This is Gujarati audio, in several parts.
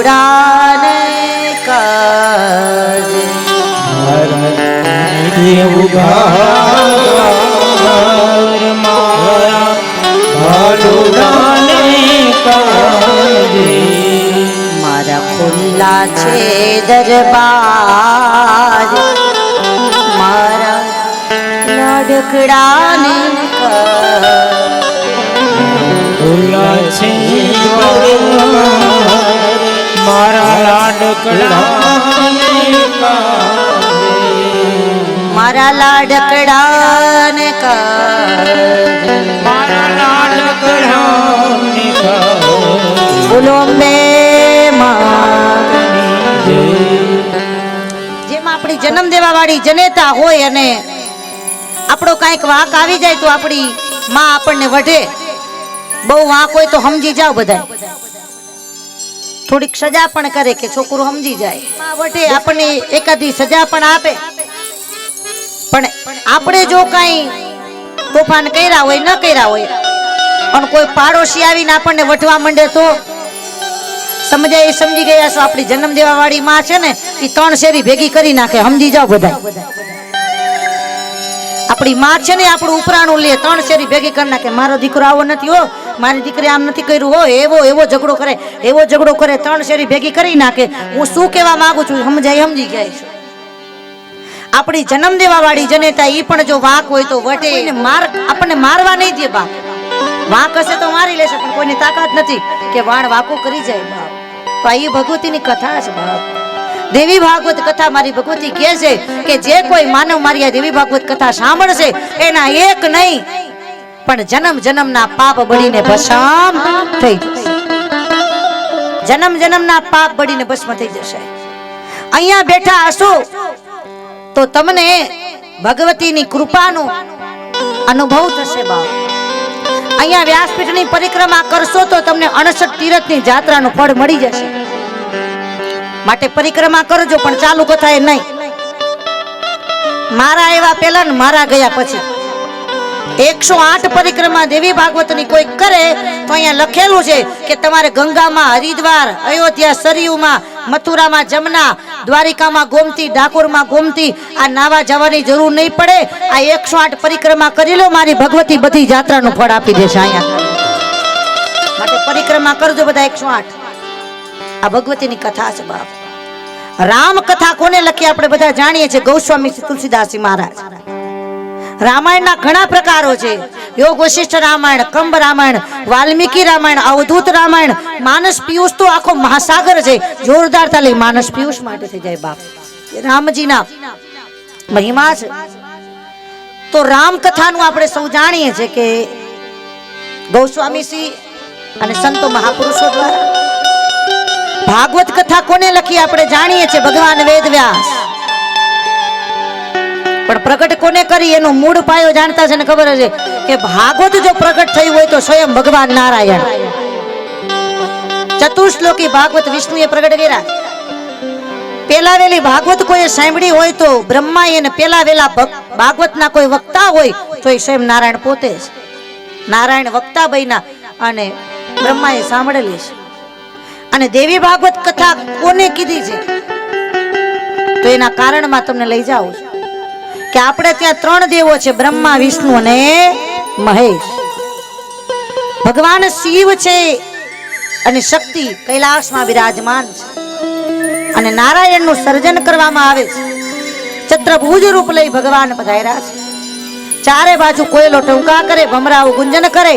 ભાલુડાને કાજે મારા ભાલુડાને કાજે મારા ખુલ્લા છે દરબાર મારા લાડકડાને ખુલ્લા છે મારા લાડકડાને મારા લાડકડાને મારા લાડકડાને બોલો અંબે જેમ આપણી જન્મ દેવા વાળી જનેતા હોય અને આપણો કાંઈક વાંક આવી જાય તો આપણી માં આપણને વઢે. બહુ વાંક હોય તો સમજી જાવ બધા, થોડીક સજા પણ કરે કે છોકરું સમજી જાય. માં વઢે આપણને એકાદી સજા પણ આપે. પણ આપણે જો કાંઈ તોફાન કર્યા હોય ન કર્યા હોય અને કોઈ પાડોશી આવીને આપણને વઢવા માંડે તો સમજાય એ સમજી ગયા છો આપણી જન્મ દેવા વાળી માં છે ને એ 3 શેરી ભેગી કરી નાખે. સમજી જાવ બધા, આપણી માં છે ને આપણું ઉપરાણું લે 3 શેરી ભેગી કરી નાખે. મારો દીકરો આવો નથી હો, મારી દીકરી આમ નથી કર્યું હો, એવો ઝઘડો કરે, એવો ઝઘડો કરે, 3 શેરી ભેગી કરી નાખે. હું શું કહેવા માંગુ છું સમજાય, સમજી ગયા છો. આપણી જન્મ દેવા વાળી જનેતા ઈ પણ જો વાંક હોય તો વટે આપણને મારવા નહીં દે બાપ. વાંક હશે તો મારી લેશે પણ કોઈની તાકાત નથી કે વાણ વાંકો કરી જાય બાપ. તો આ ભગવતીની કથા છે બાપ. દેવી ભાગવત કથા મારી ભગવતી કહે છે કે જે કોઈ માનવ મારી આ દેવી ભાગવત કથા સાંભળશે એના એક નહીં પણ જન્મ જન્મના પાપ બળીને ભસ્મ થઈ જશે. જન્મ જન્મના પાપ બળીને ભસ્મ થઈ જશે. અહીંયા બેઠા હશો તો તમને ભગવતીની કૃપાનો અનુભવ થશે બાપ. અહીંયા વ્યાસપીઠની પરિક્રમા કરશો તો તમને 68 તીર્થની જાત્રાનું ફળ મળી જશે. માટે પરિક્રમા કરજો પણ ચાલુ કથાએ નહીં. મારા એવા પહેલા ને મારા ગયા પછી 108 પરિક્રમા દેવી ભાગવતની કોઈ કરે તો અહીંયા લખેલું છે કે તમારે ગંગામાં, હરિદ્વાર, અયોધ્યા, સરયુમાં, મથુરામાં જમના, દ્વારિકામાં ગોમતી, ડાકોરમાં ગોમતી આ નાવા જવાની જરૂર નહીં પડે. આ 108 પરિક્રમા કરી લો, મારી ભગવતી બધી જાત્રાનું ફળ આપી દેશે અહીંયા. માટે પરિક્રમા કરજો બધા 108. આ ભગવતીની કથા છે બાપ. રામ કથા કોને લખી આપણે બધા જાણીએ છીએ, ગૌસ્વામી તુલસીદાસજી મહારાજ. રામાયણના ઘણા પ્રકારો છે. યોગ વશિષ્ઠ રામાયણ, કંબ રામાયણ, વાલ્મીકી રામાયણ, અવધૂત રામાયણ, માનસ પિયુષ તો આખો મહાસાગર છે. જોરદાર તાલી માનસ પિયુષ માટે થઈ જાય બાપ. રામજીના મહિમા છે. તો રામ કથાનું આપણે સૌ જાણીએ છીએ કે ગૌસ્વામીજી અને સંતો મહાપુરુષો દ્વારા. ભાગવત કથા કોને લખી આપણે જાણીએ છીએ, ભગવાન વેદવ્યાસ. પણ પ્રગટ કોને કરી એનો મૂળ પાયો જાણતા છે ને ખબર છે કે ભાગવત જો પ્રગટ થયું હોય તો સ્વયં ભગવાન નારાયણ. ચતુશ્લોકી ભાગવત વિષ્ણુએ પ્રગટ કર્યા. પેલા વેલી ભાગવત કોઈ સાંભળી હોય તો બ્રહ્માએ ને પેલા વેલા ભાગવતના કોઈ વક્તા હોય તો એ સ્વયં નારાયણ પોતે છે. નારાયણ વક્તા બન્યા અને બ્રહ્માએ સાંભળેલી છે. અને દેવી ભાગવત કથા કોને કીધી છે તો એના કારણમાં તમને લઈ જાઉં છું કે આપણે ત્યાં 3 દેવો છે, બ્રહ્મા, વિષ્ણુ અને મહેશ. ભગવાન શિવ છે અને શક્તિ કૈલાસમાં વિરાજમાન છે. અને નારાયણનું સર્જન કરવામાં આવે છે. ચતુર્ભુજ રૂપ લઈ ભગવાન પધાર્યા છે. ચારે બાજુ કોયલો ટંકા કરે, ભમરાઓ ગુંજન કરે,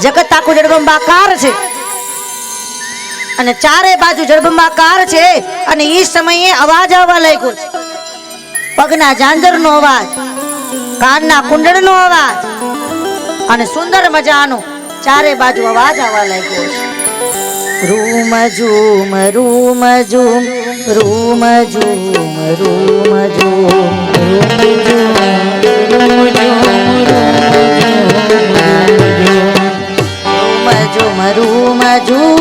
જગત આખું જળબંબાકાર છે. અને ચારે બાજુ જળબંબાકાર છે. અને એ સમયે અવાજ આવવા લાગ્યો છે. પગના ઝાંઝરનો અવાજ, કાનના કુંડળનો અવાજ અને સુંદર મજાનો ચારે બાજુ અવાજ આવવા લાગ્યો છે. Room zoom room zoom room zoom room zoom room zoom room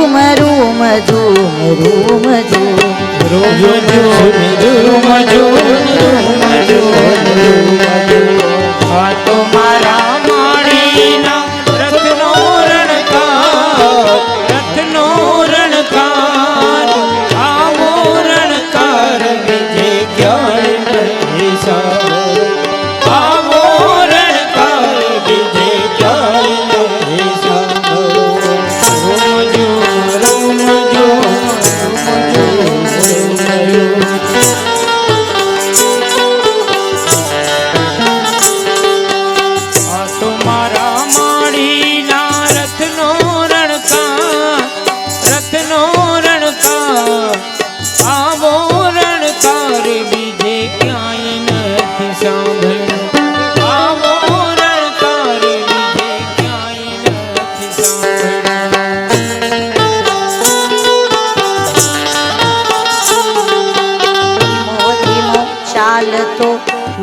zoom room zoom આ તો મારા માળીના રથનો રણકાર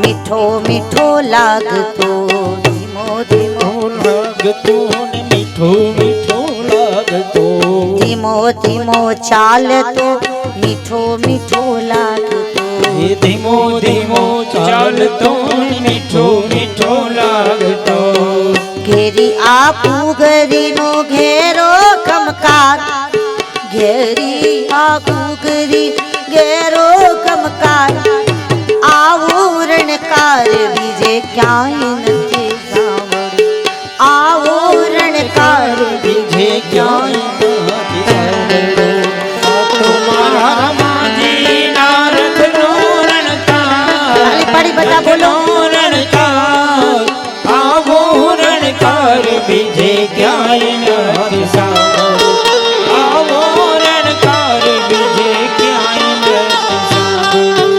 મીઠો મીઠો લાગતો ધીમો ધીમો લાગતો ને મીઠો મીઠો લાગતો ધીમો ધીમો ચાલતો મીઠો મીઠો લાગતો એ ધીમો ધીમો ચાલતો ને મીઠો મીઠો લાગતો ઘેરી આ પુગરીનો ઘેરો કમકાર ઘેરી આ પુગરી ઘેરો કમકાર આવું રણકાર બીજે ક્યાંય નથી સાંભળ્યું આવું રણકાર બીજે ક્યાંય નથી સાંભળ્યો તો મારા માજીના રથનો રણકાર તાલી પાડી બધા બોલો રણકાર આવો રણકાર બીજે ક્યાંય નથી સાંભળ્યો આવો રણકાર બીજે ક્યાંય નથી સાંભળ્યો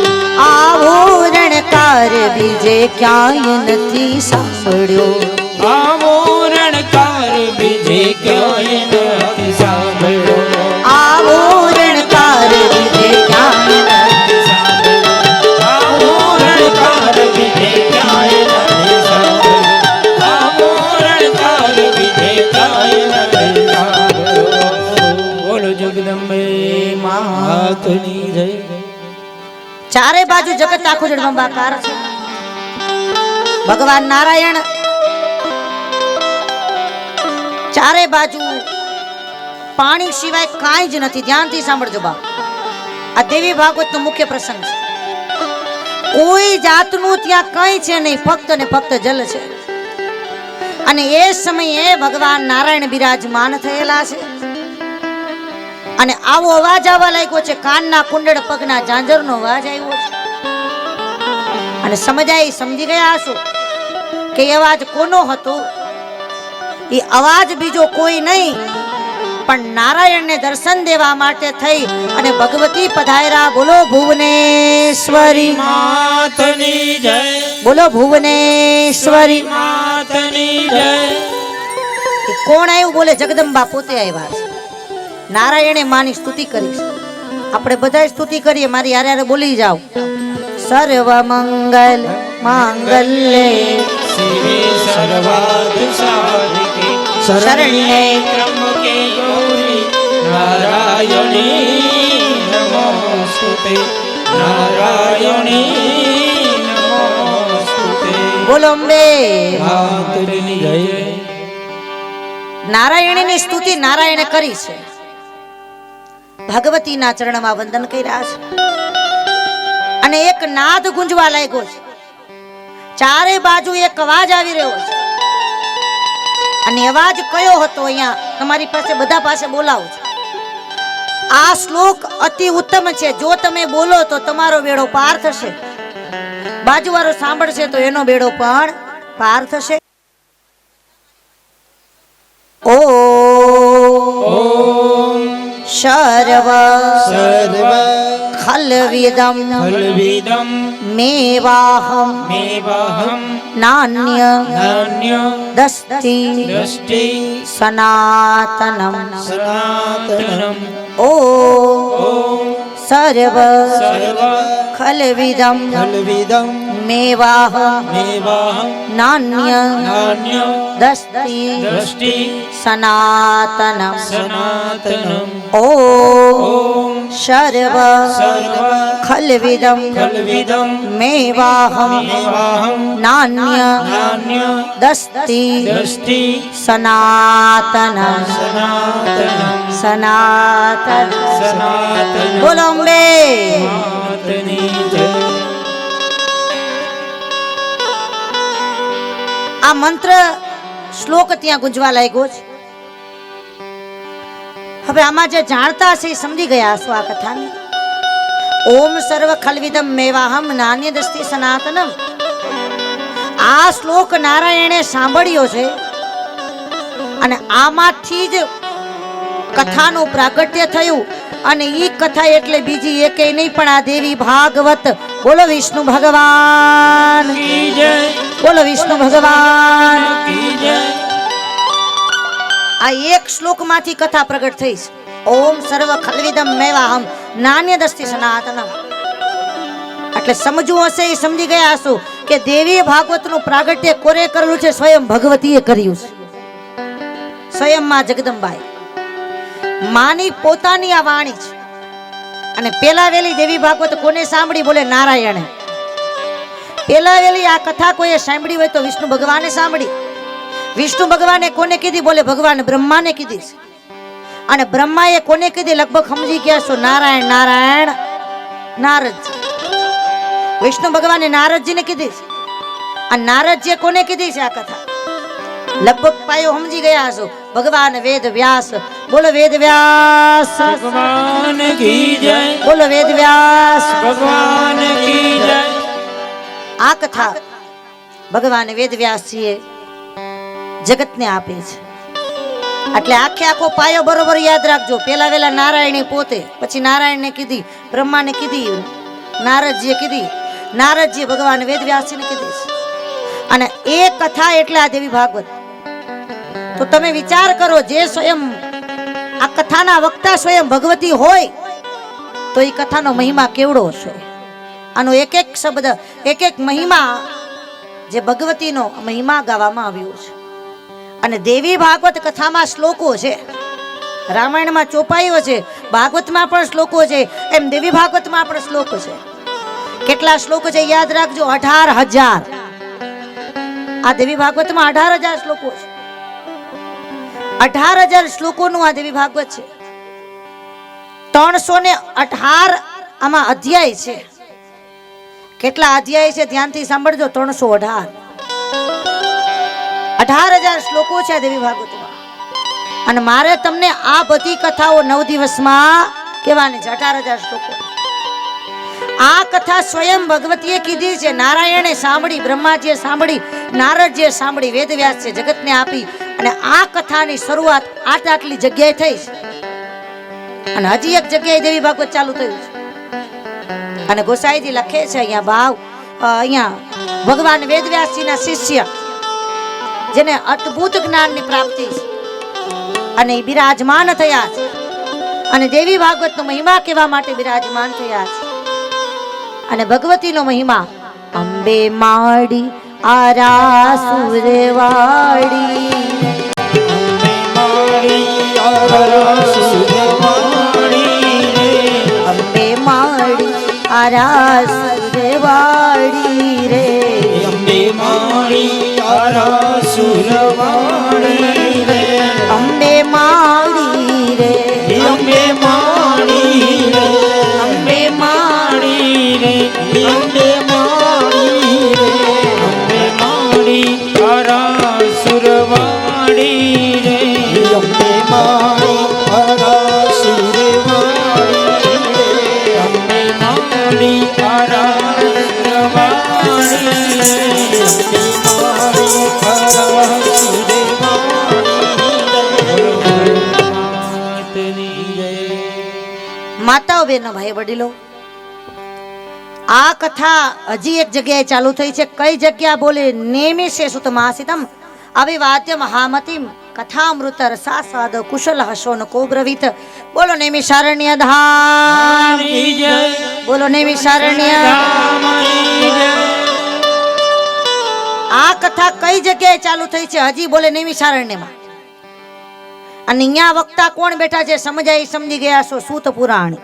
આવો રણકાર બીજે ક્યાંય નથી સાંભળ્યો આવો રણકાર બીજે ક્યાંય નથી સાંભળ્યો આવો રણકાર બીજે ક્યાંય નથી આવો રણકાર બીજે ક્યાંય નથી સાંભળ્યો આવો રણકાર બીજે ક્યાંય નથી સાંભળ્યો બોલો જગદંબે માતની જય ચારે બાજુ જગત આખું જળબંબાકાર છે ભગવાન નારાયણ ચારે બાજુ પાણી સિવાય કાંઈ જ નથી ધ્યાનથી સાંભળજો બાપ આ દેવી ભાગવતનો મુખ્ય પ્રસંગ છે કોઈ જાતનું ત્યાં કંઈ છે નહીં ફક્ત ને ફક્ત જલ છે અને એ સમયે ભગવાન નારાયણ બિરાજમાન થયેલા છે અને આવો અવાજ આવવા લાગ્યો છે કાનના કુંડળ પગના ઝાંઝરનો અવાજ આવ્યો છે અને સમજી ગયા હશો કે એ અવાજ કોનો હતો એ અવાજ બીજો કોઈ નહીં પણ નારાયણને દર્શન દેવા માટે થઈ અને ભગવતી પધાર્યા બોલો ભુવનેશ્વરી માતની જય બોલો ભુવનેશ્વરી માતની જય એ કોણ આવ્યું બોલે જગદંબા પોતે આવ્યા છે નારાયણે માની સ્તુતિ કરી છે આપણે બધા સ્તુતિ કરીએ મારી હારે હારે બોલી જાઓ સર્વ મંગલ માંગલ્યે શિવે સર્વાર્થ સાધિકે શરણ્યે ત્રંબકે ગૌરી નારાયણી નમોસ્તુતે નારાયણી નમોસ્તુતે બોલો અંબે માતની જય નારાયણની સ્તુતિ નારાયણે કરી છે ભગવતીના ચરણમાં વંદન કર્યા છે અને એક નાદ ગુંજવા લાગ્યો છે ચારે બાજુ એક અવાજ આવી રહ્યો છે અને અવાજ કયો હતો અહીંયા તમારી પાસે બધા પાસે બોલાવું છું આ શ્લોક અતિ ઉત્તમ છે જો તમે બોલો તો તમારો બેડો પાર થશે બાજુવાળો સાંભળશે તો એનો બેડો પણ પાર થશે ઓમ સર્વ ખલવિદમ મેવાહમ નાન્ય દસ્તિ સનાતનમ ઓમ સર્વ ખલવિદમ મેવાહમ નાન્ય દસ્તિ સનાતનમ ઓમ સર્વ ખલવિદમ મેવાહમ નાન્ય દસ્તિ સનાતનમ સનાતન બોલો અંબે આ મંત્ર શ્લોક ત્યાં ગુંજવા લાગ્યો છે હવે આમાં જે જાણતા છે એ સમજી ગયા છો આ કથાને ઓમ સર્વ ખલવિદમ મેવાહમ નાન્ય દસ્તિ સનાતનમ આ શ્લોક નારાયણે સાંભળ્યો છે અને આમાંથી જ કથાનું પ્રાગટ્ય થયું અને ઈ કથા એટલે બીજી એકેય નહીં પણ આ દેવી ભાગવત બોલો વિષ્ણુ ભગવાન કી જય બોલો વિષ્ણુ ભગવાન કી જય આ એક શ્લોકમાંથી કથા પ્રગટ થઈ છે ઓમ સર્વ ખલવિદમ મેવાહમ નાન્ય દસ્તિ સનાતનમ એટલે સમજવું હશે એ સમજી ગયા હશો કે દેવી ભાગવતનું પ્રાગટ્ય કોરે કરેલું છે? સ્વયં ભગવતીએ કર્યું છે. સ્વયં માં જગદંબાઈ માની પોતાની આ વાણી છે. અને પેલા વેલી દેવી ભાગવત કોને સાંભળી? બોલે નારાયણે. પેલા વેલી આ કથા કોઈએ સાંભળી હોય તો વિષ્ણુ ભગવાને સાંભળી. વિષ્ણુ ભગવાને કોને કીધી? બોલે ભગવાન બ્રહ્માને કીધી છે. અને બ્રહ્માએ કોને કીધી? લગભગ સમજી ગયા છો, નારાયણ નારાયણ નારદજી. વિષ્ણુ ભગવાને નારદજીને કીધી છે. અને નારદજીએ કોને કીધી છે આ કથા? લગભગ પાયો સમજી ગયા છો. ભગવાન વેદ વ્યાસ. બોલો વેદ વ્યાસ ભગવાન કી જય. બોલો વેદ વ્યાસ. ભગવાન કી જય. આ કથા ભગવાન વેદ વ્યાસજીએ જગતને આપી છે. એટલે આખે આખો પાયો બરોબર યાદ રાખજો. પેલા વેલા નારાયણે પોતે, પછી નારાયણને કીધી, બ્રહ્માને કીધી, નારદજીએ કીધી, નારદજીએ ભગવાન વેદ વ્યાસજીને કીધી છે. અને એ કથા એટલે આ દેવી ભાગવત. તો તમે વિચાર કરો, જે સ્વયં આ કથાના વક્તા સ્વયં ભગવતી હોય તો એ કથાનો મહિમા કેવડો હશે. આનો એક એક શબ્દ, એક એક મહિમા, જે ભગવતીનો મહિમા ગાવામાં આવ્યો છે. અને દેવી ભાગવત કથામાં શ્લોકો છે. રામાયણમાં ચોપાઈઓ છે, ભાગવતમાં પણ શ્લોકો છે, એમ દેવી ભાગવતમાં પણ શ્લોકો છે. કેટલા શ્લોકો છે યાદ રાખજો? 18,000. આ દેવી ભાગવતમાં 18,000 શ્લોકો છે. 18,000 શ્લોકોનું આ દેવી ભાગવત છે. 318 આમાં અધ્યાય છે. કેટલા અધ્યાય છે ધ્યાનથી સાંભળજો? 318. 18,000 શ્લોકો છે દેવી ભાગવતમાં. અને મારે તમને આ બધી કથાઓ 9 દિવસમાં કહેવાની છે. 18,000 શ્લોકો. આ કથા સ્વયં ભગવતીએ કીધી છે. નારાયણે સાંભળી, બ્રહ્માજીએ સાંભળી, નારદજીએ સાંભળી, વેદ વ્યાસ છે જગતને આપી. અને આ કથાની શરૂઆત આટલી જગ્યાએ થઈ છે. અને હજી એક જગ્યાએ દેવી ભાગવત ચાલુ થયું છે. અને ગોસાઈજી લખે છે અહીંયા ભાવ, અહીંયા ભગવાન વેદવ્યાસજીના શિષ્ય જેને અદ્ભુત જ્ઞાનની પ્રાપ્તિ છે અને એ બિરાજમાન થયા છે. અને દેવી ભાગવતનો મહિમા કહેવા માટે બિરાજમાન થયા છે. અને ભગવતીનો મહિમા અંબે માડી આરાસુરવાડી, અંબે માડી આરાસુરવાડી રે, અંબે મારી આરાસુરવાડી રે, અંબે માડી રે, અંબે મારી રે, અંબે માડી રે, અંબે મારી રે, અંબે મારી આરાસુરવાડી રે, અંબે મારી આરાસુરવાડી રે, અંબે મારી આરાસુરવાડી રે, માતાઓ બહેનો ભાઈ વડીલો, આ કથા હજી એક જગ્યાએ ચાલુ થઈ છે. કઈ જગ્યા? બોલે નેમિષે સુત મહાસિતમ અવિવાદ્ય મહામતિમ કથામૃત રસાસ્વાદ કુશલ હસો ન કોબ્રવિત. બોલો નેમિષારણ્ય ધામ કી જય, બોલો નેમિષારણ્ય. આ કથા કઈ જગ્યાએ ચાલુ થઈ છે? હજી બોલે નેમિષારણ્યમાં. અને અહીંયા વક્તા કોણ બેઠા છે? સમજાઈ સમજી ગયા છો? સૂત પુરાણ.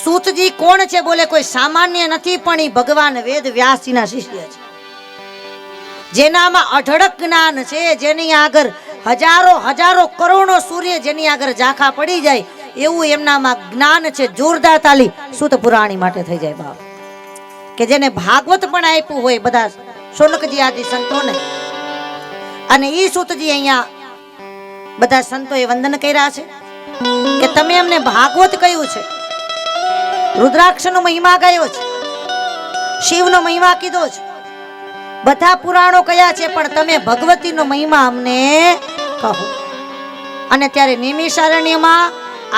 સૂતજી કોણ છે? બોલે કોઈ સામાન્ય નથી, પણ એ ભગવાન વેદ વ્યાસજીના શિષ્ય છે. જેનામાં અઢળક જ્ઞાન છે, જેની આગળ હજારો કરોડો સૂર્ય જેની આગળ ઝાંખા પડી જાય એવું એમનામાં જ્ઞાન છે. જોરદાર તાલી સૂત પુરાણી માટે થઈ જાય બાપ. કે જેને ભાગવત પણ આપ્યું હોય બધા સોનકજી આદિ સંતોને. અને ઈ સૂતજી અહીંયા બધા સંતોએ વંદન કર્યા છે કે તમે અમને ભાગવત કહ્યું છે, રુદ્રાક્ષનો મહિમા ગાયો છે, શિવનો મહિમા કીધો છે, બધા પુરાણો કયા છે, પણ તમે ભગવતીનો મહિમા અમને કહો. અને ત્યારે નેમિષારણ્યમાં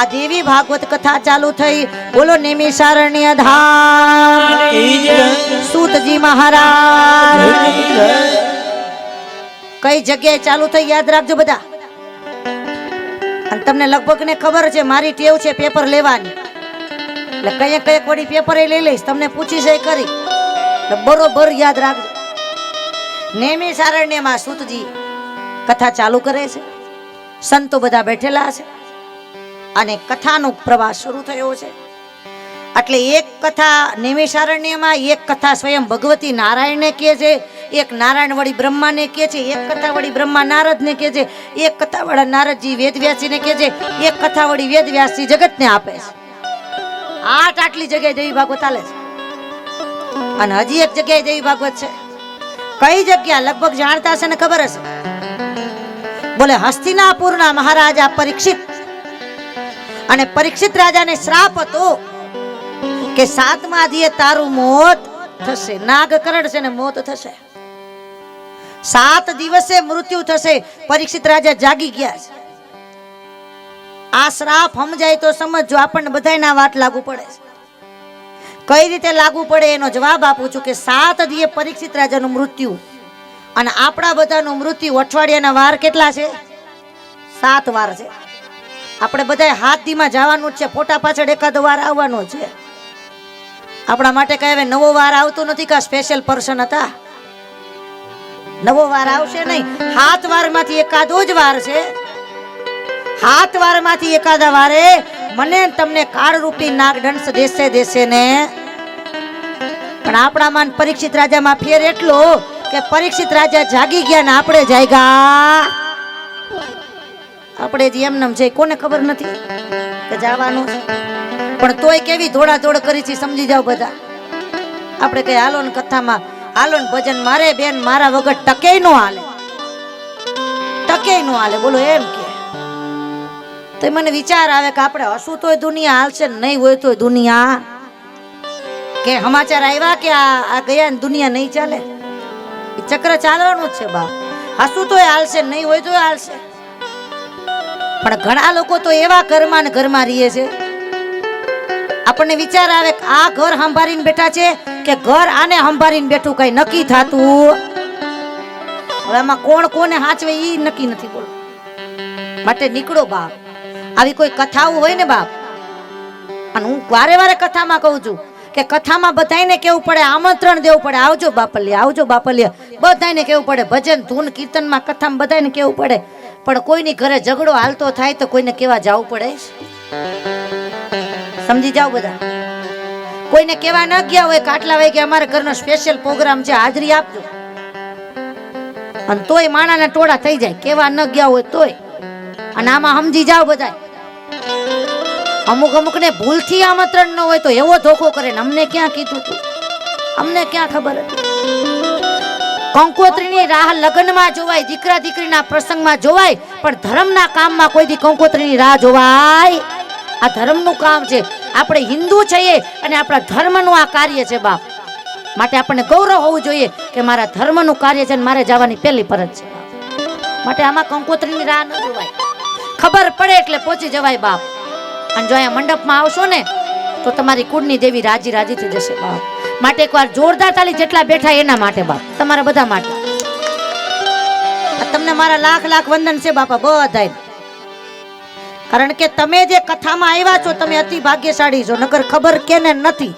આ દેવી ભાગવત કથા ચાલુ થઈ. બોલો નેમિષારણ્ય ધામ સૂતજી મહારાજ. કઈ જગ્યાએ ચાલુ થઈ યાદ રાખજો બધા. અને તમને લગભગ ને ખબર છે મારી ટેવ છે પેપર લેવાની, એટલે કઈ વળી પેપર લઈ લઈશ, તમને પૂછી છે કરી. એટલે બરોબર યાદ રાખજો. નેમી સારણ્યમાં સૂતજી કથા ચાલુ કરે છે, સંતો બધા બેઠેલા છે અને કથાનો પ્રવાસ શરૂ થયો છે. એટલે એક કથા નેમિષારણ્યમાં, એક કથા સ્વયં ભગવતી નારાયણને કહે છે, એક નારાયણ વળી બ્રહ્માને કહે છે, એક કથા વળી બ્રહ્મા નારદને કહે છે, એક કથા વળી નારદજી વેદવ્યાસજીને કહે છે, એક કથા વળી વેદવ્યાસજી જગતને આપે છે. આટલી જગ્યાએ દેવી ભાગવત ચાલે છે. અને હજી એક જગ્યાએ દેવી ભાગવત છે. કઈ જગ્યા લગભગ જાણતા હશે ને ખબર હશે. બોલે હસ્તિનાપુરના મહારાજા પરીક્ષિત, અને પરીક્ષિત રાજાને શ્રાપ હતો કે 7મા દીએ તારું મોત થશે. નાગ કરડશે ને મોત થશે. 7 દિવસે મૃત્યુ થશે. પરીક્ષિત રાજા જાગી ગયા છે. આ શ્રાપ સમજાય તો સમજો, આપણને બધાયના વાત લાગુ પડે છે. કઈ રીતે લાગુ પડે એનો જવાબ આપું છું કે 7 દીએ પરીક્ષિત રાજાનું મૃત્યુ, અને આપણા બધાનું મૃત્યુ અઠવાડિયાના વાર કેટલા છે? 7 વાર છે. આપણે બધા 7 દીમાં જવાનું જ છે. ફોટા પાછળ એકાદો વાર આવવાનો છે. આપણા માટે કઈ હવે નવો વાર આવતો નથી કે સ્પેશિયલ પર્સન હતા. નવો વાર આવશે નહીં. 7 વારમાંથી એકાદો જ વાર છે. 7 વારમાંથી એકાદા વારે મને તમને કાળરૂપી નાગદંશ દેશે ને. પણ આપણામાં પરીક્ષિત રાજામાં ફેર એટલો કે પરીક્ષિત રાજા જાગી ગયા ને આપણે જાગ્યા. આપણે જે એમનેમ છે કોને ખબર નથી કે જવાનું છે, પણ તોય કેવી દોડાદોડ કરી છે સમજી જાવ બધા. આપણે કઈ હાલો ને કથામાં, હાલો ને ભજન, મારે બેન મારા વગર ટકે નો હાલે, ટકે નો હાલે. બોલો એમ કે તો મને વિચાર આવે કે આપણે હસું તોય દુનિયા હાલશે, નહીં હોય તોય દુનિયા, કે સમાચાર આવ્યા કે આ ગયા ને દુનિયા નહીં ચાલે. એ ચક્ર ચાલવાનું જ છે બાપ. હસું તોય હાલશે, નહીં હોય તોય હાલશે. પણ ઘણા લોકો તો એવા ઘરમાં ને ઘરમાં રહીએ છે, આપણને વિચાર આવે કે આ ઘર સંભાળીને બેઠા છે કે ઘર આને સંભાળીને બેઠું, કઈ નક્કી થાતું. હવે આમાં કોણ કોને હાચવે ઈ નક્કી નથી. બોલો માટે નીકળો બાપ. આવી કોઈ કથાઓ હોય ને બાપ, અને હું વારે વારે કથામાં કહું છું કે કથામાં બધાને કેવું પડે, આમંત્રણ દેવું પડે, આવજો બાપલિયા, આવજો બાપલિયા, બધાને કેવું પડે. ભજન ધૂન કીર્તનમાં કથામાં બધાને કેવું પડે. પણ કોઈની ઘરે ઝઘડો હાલતો થાય તો કોઈને કેવા જવું પડે. સમજી જાવ બધા. કોઈને કેવા ન ગયા હોય કે આટલા વાગે અમારા ઘરનો સ્પેશિયલ પ્રોગ્રામ છે, હાજરી આપજો, અને તોય માણાના ટોળા થઈ જાય. કેવા ન ગયા હોય તોય. અને આમાં સમજી જાવ બધા. અમુક ને ભૂલથી આમંત્રણ ન હોય તો એવો ધોખો કરે ને અમને ક્યાં કીધું તું, અમને ક્યાં ખબર હતી. કંકોત્રીની રાહ લગ્નમાં જોવાય, દીકરા દીકરીના પ્રસંગમાં જોવાય, પણ ધર્મના કામમાં કોઈ દી કંકોત્રીની રાહ જોવાય? આ ધર્મનું કામ છે. આપણે હિન્દુ છીએ અને આપણા ધર્મનું આ કાર્ય છે બાપ. માટે આપણને ગૌરવ હોવું જોઈએ કે મારા ધર્મનું કાર્ય છે અને મારે જવાની પહેલી ફરજ છે. માટે આમાં કંકોત્રીની રાહ ન જોવાય. ખબર પડે એટલે પહોંચી જવાય બાપ. અને જો અહીંયા મંડપમાં આવશો ને તો તમારી કુળની દેવી રાજી રાજી થઈ જશે બાપ. માટે એકવાર જોરદાર તાલી જેટલા બેઠા એના માટે બાપ, તમારા બધા માટે. તમને મારા લાખ લાખ વંદન છે બાપા બધાય. કારણ કે તમે જે કથામાં આવ્યા છો તમે અતિ ભાગ્યશાળી છો, નકર ખબર કેને નથી.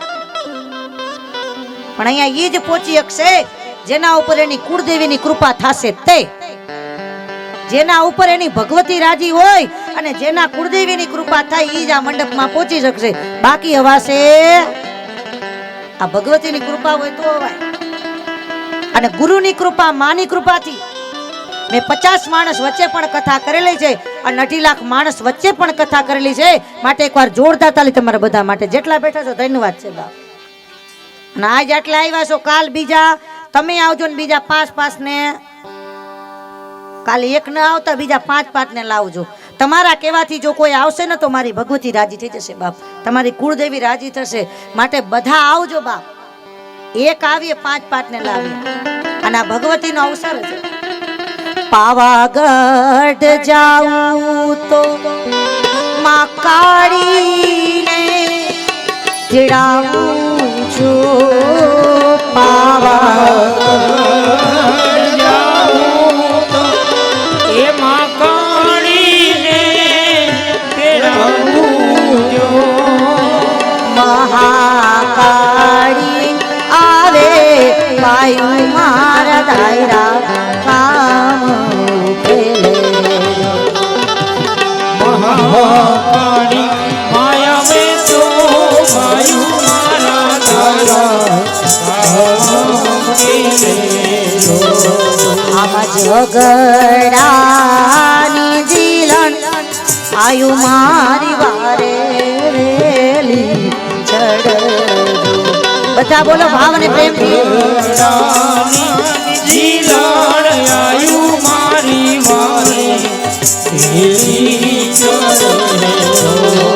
પણ અહીંયા ઈ જ પહોંચી શકશે જેના ઉપર એની કુળદેવીની કૃપા થશે. તે જેના ઉપર એની ભગવતી રાજી હોય અને જેના કુળદેવીની કૃપા થાય ઈ જ આ મંડપમાં પહોંચી શકશે. બાકી હવાશે આ ભગવતીની કૃપા હોય તો હવાય. અને ગુરુની કૃપા, માની કૃપાથી મેં 50 માણસ વચ્ચે પણ કથા કરેલી છે અને 2.5 લાખ માણસ વચ્ચે પણ કથા કરેલી છે. માટે એકવાર જોરદાર તાલી તમારા બધા માટે. જેટલા બેઠા છો ધન્યવાદ છે બાપ. અને આજ આટલા આવ્યા છો, કાલ બીજા તમે આવજો ને બીજા 5 ને, કાલે એક ન આવતા બીજા 5 ને લાવજો. તમારા કહેવાથી જો કોઈ આવશે ને તો મારી ભગવતી રાજી થઈ જશે બાપ, તમારી કુળદેવી રાજી થશે. માટે બધા આવજો બાપ. એક આવીએ 5 ને લાવીએ. અને આ ભગવતીનો અવસર છે. પાવાગઢ જાઉં તો માં કાળીને તેડાવું છું. પાવાગઢ જાઉં તો એ માં કાળીને તેડાવું છું. મહાકાળી આવે બાયું મારા ધાયરા કામ ઉકેલે મહાકાળી માયા મેં તો બાયું મારા ધાયરા આમાં ઝઘડાની જીલણ આયુ મારી વારે વેલી ચડજો બધા બોલો ભાવ અને પ્રેમથી જીલાડ આયુ મારી વારે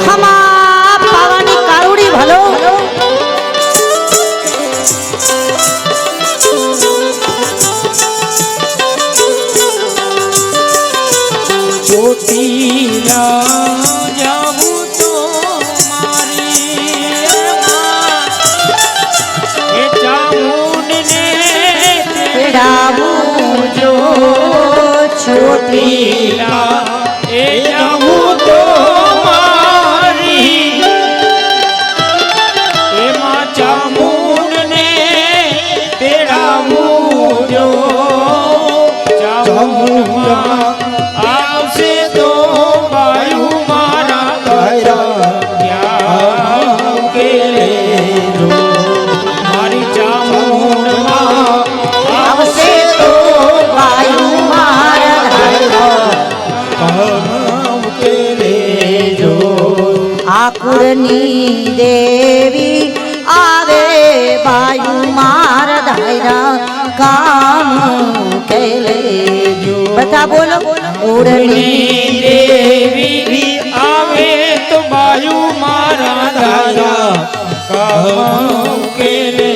ખમા પાવાની કારુડી ભલો ચોટીલા જાવું તો મારી એ ચામુંડને તેડાવું જો ચોટીલા એ જાવું તો મારી એમાં ચામુંડને તેડાવું જો ચામુંડમાં આવશે તો બાયું મારા ધાયરા ત્યાં ઉકેલે જો મારી ચામુંડમાં આવશે તો બાયું મારા ધાયરા ઉકેલે જો આકુરની દેવી આવે બાયું મારા ધાયરા કામ કેલે બધા બોલો ઉડની દેવી આવે તો બાયું મારા ધાયરા કામ ઉકેલે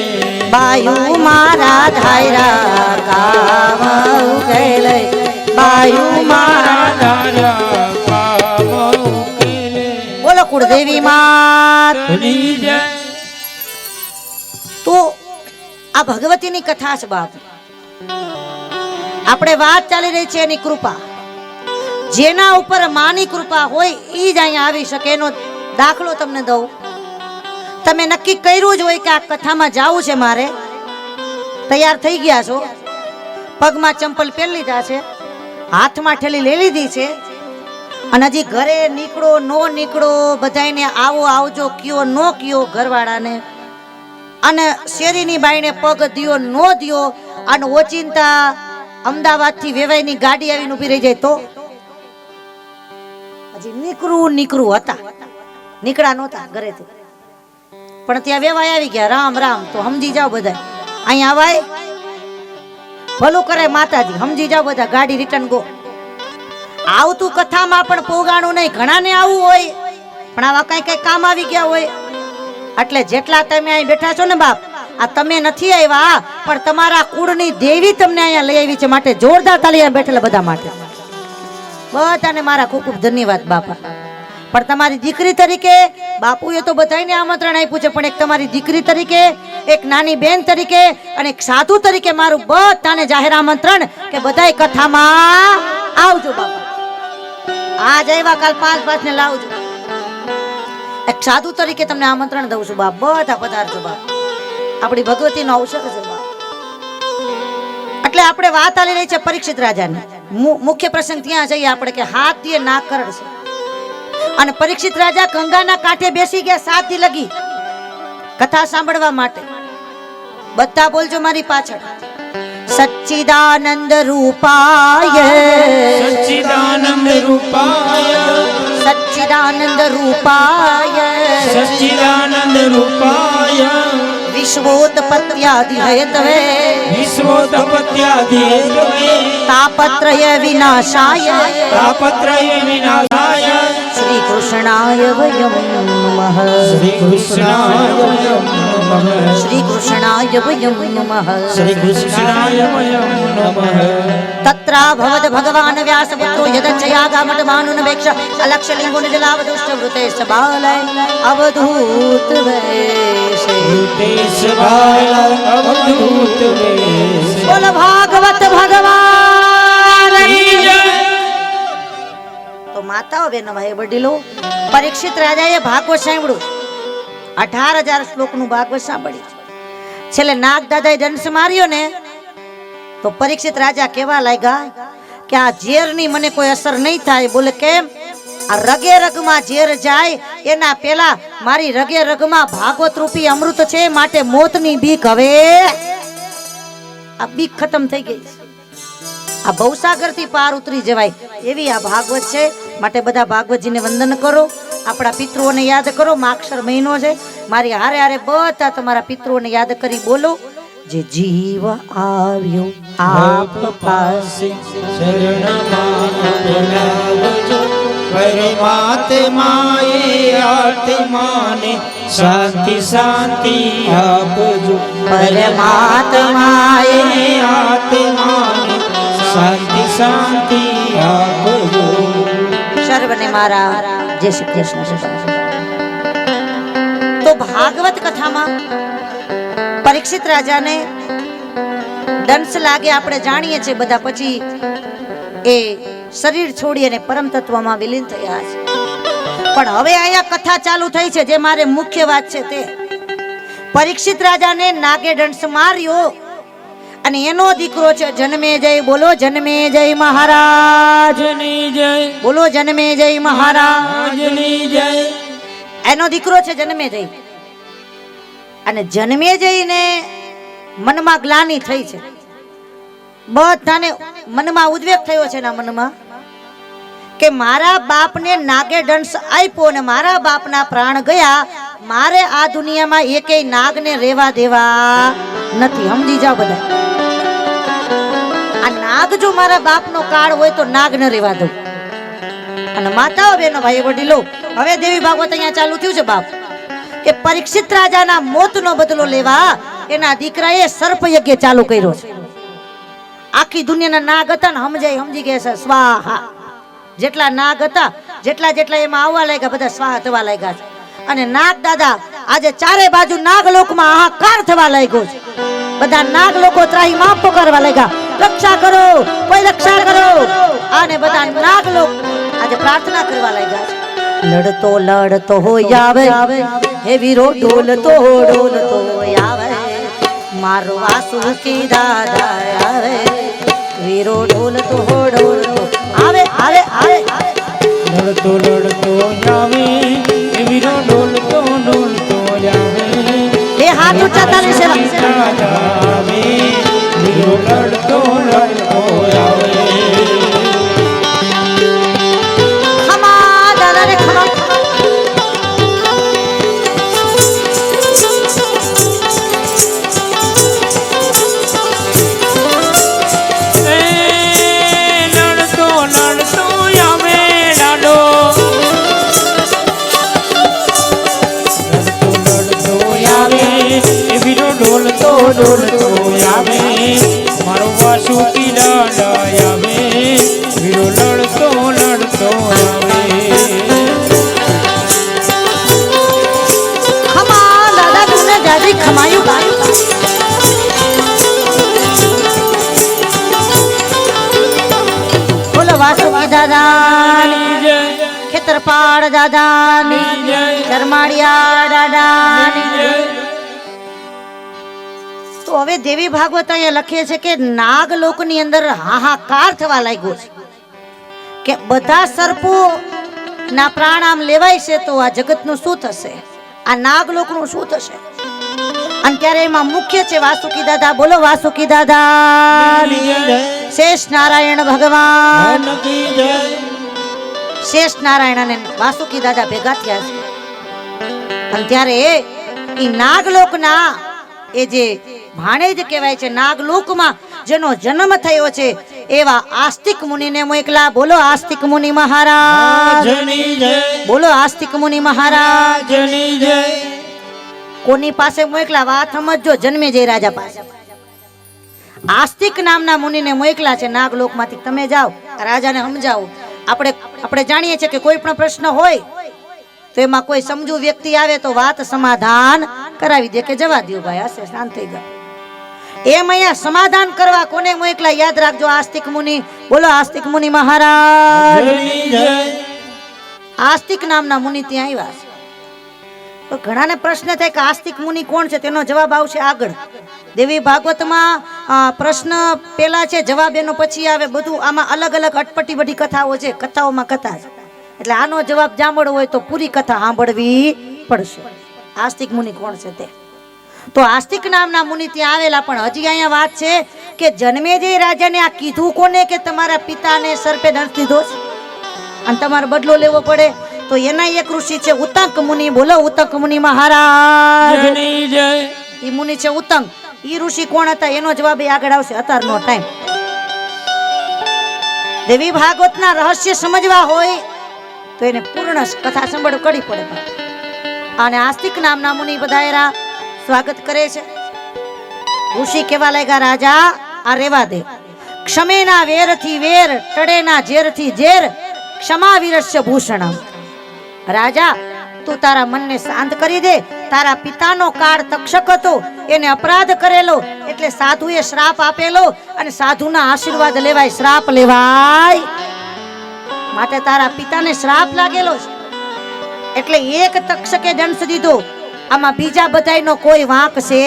બાયું મારા ધાયરા કામ ઉકેલે બાયું મારા ધાયરા કામ ઉકેલે બોલો કુળદેવી માત ની જય તો આ ભગવતીની કથા છે બાપ આપણે વાત ચાલી રહી છે એની કૃપા જેના ઉપર માની કૃપા હોય ઈ જ અહીંયા આવી શકે એનો દાખલો તમને દઉં તમે નક્કી કર્યું જ હોય કે આ કથામાં જાવું છે મારે તૈયાર થઈ ગયા છો પગમાં ચંપલ પહેરી લીધા છે હાથમાં ઠેલી લઈ લીધી છે અને હજી ઘરે નીકળો નો નીકળો બધાને આવો આવજો કયો નો કયો ઘરવાળાને અને શેરીની બાઈને પગ દિયો નો દિયો અને ઓચિંતા અમદાવાદથી વેવાઈની ગાડી આવીને ઊભી રહી જાય તો હજી નીકળું હતા નીકળ્યા નહોતા ઘરેથી પણ ત્યાં વેવાઈ આવી ગયા રામ રામ તો સમજી જાઓ બધા અહીંયા આવાય ભલું કરે માતાજી સમજી જાઓ બધા ગાડી રિટર્ન ગો આવતું કથામાં પણ પોગાણું નહીં ઘણાને આવું હોય પણ આવા કઈ કઈ કામ આવી ગયા હોય એટલે જેટલા તમે અહીં બેઠા છો ને બાપ આ તમે નથી આવ્યા પણ તમારા કુળની દેવી તમને અહીંયા લઈ આવી છે માટે જોરદાર તાળી બેઠેલા બધા માટે બધાને મારા ખૂબ ખૂબ ધન્યવાદ બાપા પણ તમારી દીકરી તરીકે બાપુએ તો બધાને આમંત્રણ આપ્યું છે પણ એક તમારી દીકરી તરીકે એક નાની બેન તરીકે અને એક સાધુ તરીકે મારું બધાને જાહેર આમંત્રણ કે બધાય કથામાં આવજો બાપા આજ આવ્યા કાલ 5 ને લાવજો એક સાધુ તરીકે તમને આમંત્રણ દઉં છું બાપ બધા પધારજો બાપ આપણી ભગવતીનો અવસર છે બાપ એટલે આપણે વાત આલી રહી છે પરીક્ષિત રાજાની મુખ્ય પ્રસંગ ત્યાં જઈએ આપણે કે હાથ દીએ નાક કરડ છે અને પરીક્ષિત રાજા ગંગાના કાંઠે બેસી ગયા 7 દી લગી કથા સાંભળવા માટે બધા બોલજો મારી પાછળ સચ્ચિદાનંદ રૂપાય સચ્ચિદાનંદ રૂપાય સચ્ચિદાનંદ રૂપાય સચ્ચિદાનંદ રૂપાય વિશ્વોત્પત્યાદિ હેતવે વિશ્વોત્પત્યાદિ હેતવે તાપત્રય વિનાશાય તાપત્રય વિનાશાય શ્રી કૃષ્ણાય વયમ નમઃ શ્રી કૃષ્ણાય વયમ નમઃ શ્રી કૃષ્ણાય વયમ નમઃ શ્રી કૃષ્ણાય વયમ નમઃ તત્રા ભવદ ભગવાન વ્યાસપુત્રો યદચયાગામટ માનુનવેક્ષ અલક્ષલિંગો નિજલાવદુષ્ટ વૃતેશ બાલય અવધૂત વેશે વૃતેશ બાલય અવધૂત વેશે બોલ ભાગવત ભગવાન કી જય તો માતાઓ બહેનો ભાઈ વડીલો પરીક્ષિત રાજાએ ભાગવત સાંભળ્યું 18,000 શ્લોકનું ભાગવત સાંભળ્યું છેલ્લે નાગ દાદાએ દંશ માર્યો ને તો પરીક્ષિત રાજા કેવા લાગ્યા કે આ ઝેરની મને કોઈ અસર નહીં થાય. બોલે કેમ? આ રગે રગમાં ઝેર જાય એના પેલા મારી રગે રગમાં ભાગવત રૂપી અમૃત છે, માટે મોતની બીક હવે આ બીક ખતમ થઈ ગઈ. આ ભવસાગર થી પાર ઉતરી જવાય એવી આ ભાગવત છે. માટે બધા ભાગવતજીને વંદન કરો, આપણા પિતૃઓને યાદ કરો. માક્ષર મહિનો છે, મારી હારે હારે બધા તમારા પિતૃઓને યાદ કરી બોલો. જે જીવ આવ્યો આપ પાસે શરણમાં બોલાવજો, પરમાત્માએ આત્માને શાંતિ શાંતિ આપજો. પરમાત્માએ આત્માને શાંતિ શાંતિ આપજો. સર્વને મારા જય શ્રી કૃષ્ણ. તો ભાગવત કથામાં પરીક્ષિત રાજાને દંશ લાગે આપણે જાણીએ છીએ બધા. પછી એ શરીર છોડી અને પરમ તત્વમાં વિલીન થયા છે. પણ હવે અહીંયા કથા ચાલુ થઈ છે, જે મારે મુખ્ય વાત છે તે પરીક્ષિત રાજાને નાગે દંશ માર્યો અને એનો દીકરો છે જન્મેજય. બોલો જન્મેજય મહારાજની જય, બોલો જન્મેજય મહારાજની જય. એનો દીકરો છે જન્મેજય. અને જન્મેજયને મનમાં ગ્લાનિ થઈ છે, બધાને મનમાં ઉદ્વેગ થયો છે એના મનમાં કે મારા બાપને નાગે દંશ આપ્યો અને મારા બાપના પ્રાણ ગયા, મારે આ દુનિયામાં એકેય નાગને રેવા દેવા નથી. સમજી જાઓ બધા. આ નાગ જો મારા બાપનો કાળ હોય તો નાગ ન રેવા દઉં. અને માતાઓ બેનો ભાઈ વડીલો, હવે દેવી ભાગવત અહીંયા ચાલુ થયું છે બાપ કે પરીક્ષિત રાજાના મોતનો બદલો લેવા એના દીકરાએ સર્પ યજ્ઞ ચાલુ કર્યો છે. આખી દુનિયાના નાગ હતા ને સમજી ગયા છે સ્વાહા. જેટલા નાગ હતા જેટલા જેટલા એમાં આવવા લાગ્યા બધા સ્વાહા થવા લાગ્યા છે. અને નાગ દાદા આજે ચારે બાજુ નાગ લોકમાં હાહાકાર થવા લાગ્યો છે. બધા નાગ લોકો ત્રાહી માફ પોકારવા લાગ્યા, રક્ષા કરો, કોઈ રક્ષા કરો. અને બધા નાગ લોક આજે પ્રાર્થના કરવા લાગ્યા છે. લડતો લડતો હોય આવે હે વીરો, ડોલતો ડોલતો આવે મારો વાસુકી દાદા આવે. વીરો ડોલતો ડોલતો આવે આવે આવે. લડતો લડતો આવે, વીરો ડોલતો ડોલતો આવે. એ હાથ ઊંચા તાલી સેવા આવે, વીરો લડતો લડતો આવે. ખમા દાદા રે ખમા. ડોલતો આવે મારો વાસુકી દાદા આવે. વીરો લડતો લડતો આવે. ખમા દાદા તમને દાદી ખમાયું બાયું. બોલો વાસુકી દાદાની જય, ખેતરપાળ દાદાની જય, ધર્માડિયા દાદાની જય. તો હવે દેવી ભાગવત અહીંયા લખે છે કે નાગ લોકની અંદર હાહાકાર થવા લાગ્યો છે કે બધા સર્પો ના પ્રાણ આમ લેવાય છે તો આ જગતનું શું થશે, આ નાગ લોકનું શું થશે. અને ત્યારે એમાં મુખ્ય છે વાસુકી દાદા. બોલો વાસુકી દાદા. શેષ નારાયણ ભગવાન, શેષ નારાયણ અને વાસુકી દાદા ભેગા થયા છે. અને ત્યારે એ નાગલોકના એ જે ભાણેજ કહેવાય છે, નાગલોકમાં જેનો જન્મ થયો છે એવા આસ્તિક મુનિને મોકલા. બોલો આસ્તિક મુનિ મહારાજ, બોલો આસ્તિક મુનિ મહારાજ. કોની પાસે મોકલા વાત સમજો? જન્મેજય રાજા પાસે. આસ્તિક નામના મુનિને મોકલા છે નાગલોકમાંથી. તમે જાઓ રાજાને સમજાવો. આપણે જાણીએ છીએ કે કોઈ પણ પ્રશ્ન હોય તો એમાં કોઈ સમજુ વ્યક્તિ આવે તો વાત સમાધાન કરાવી દે કે જવા દો ભાઈ, હશે શાંત થઈ જાવ. એમ અહીંયા સમાધાન કરવા કોને મોકલા? યાદ રાખજો, આસ્તિક મુનિ. બોલો આસ્તિક મુનિ મહારાજ. આસ્તિક નામના મુનિ ત્યાં આવ્યા છે. તો ઘણાને પ્રશ્ન થાય કે આસ્તિક મુનિ કોણ છે, તેનો જવાબ આવશે આગળ. દેવી ભાગવતમાં પ્રશ્ન પેલા છે, જવાબ એનો પછી આવે. બધું આમાં અલગ અલગ અટપટી બધી કથાઓ છે, કથાઓમાં કથા છે. એટલે આનો જવાબ જાણવો હોય તો પૂરી કથા સાંભળવી પડશે. આસ્તિક મુનિ કોણ છે તે. તો આસ્તિક નામના મુનિ ત્યાં આવેલા. પણ હજી અહીંયા વાત છે કે જન્મેજય રાજાને આ કીધું કોને કે તમારા પિતાને સર્પે દંશ દીધો છે અને તમારે બદલો લેવો પડે. તો એના એક ઋષિ છે ઉતંક મુનિ. બોલો ઉતંક મુનિ મહારાજ. ઈ મુનિ છે ઉતંક. ઈ ઋષિ કોણ હતા એનો જવાબ આગળ આવશે, અત્યારનો ટાઈમ. દેવી ભાગવતના રહસ્ય સમજવા હોય તો એને પૂર્ણ કથા સાંભળવું કરી પડે. અને આસ્તિક નામના મુનિ બધાયરા સ્વાગત કરે છે. ઋષિ કેવા લાગ્યા, રાજા આ રેવા દે. ક્ષમેના વેરથી વેર, ટડેના ઝેરથી ઝેર, ક્ષમા વીરસ્ય ભૂષણમ. રાજા તું તારા મનને શાંત કરી દે. તારા પિતાનો કાળ તક્ષક હતો, એને અપરાધ કરેલો એટલે સાધુએ શ્રાપ આપેલો અને સાધુના આશીર્વાદ લેવાય, શ્રાપ લેવાય. માટે તારા પિતાને શ્રાપ લાગેલો છે એટલે એક તક્ષકે દંશ દીધો. આમાં બીજા બધાયનો કોઈ વાંક છે?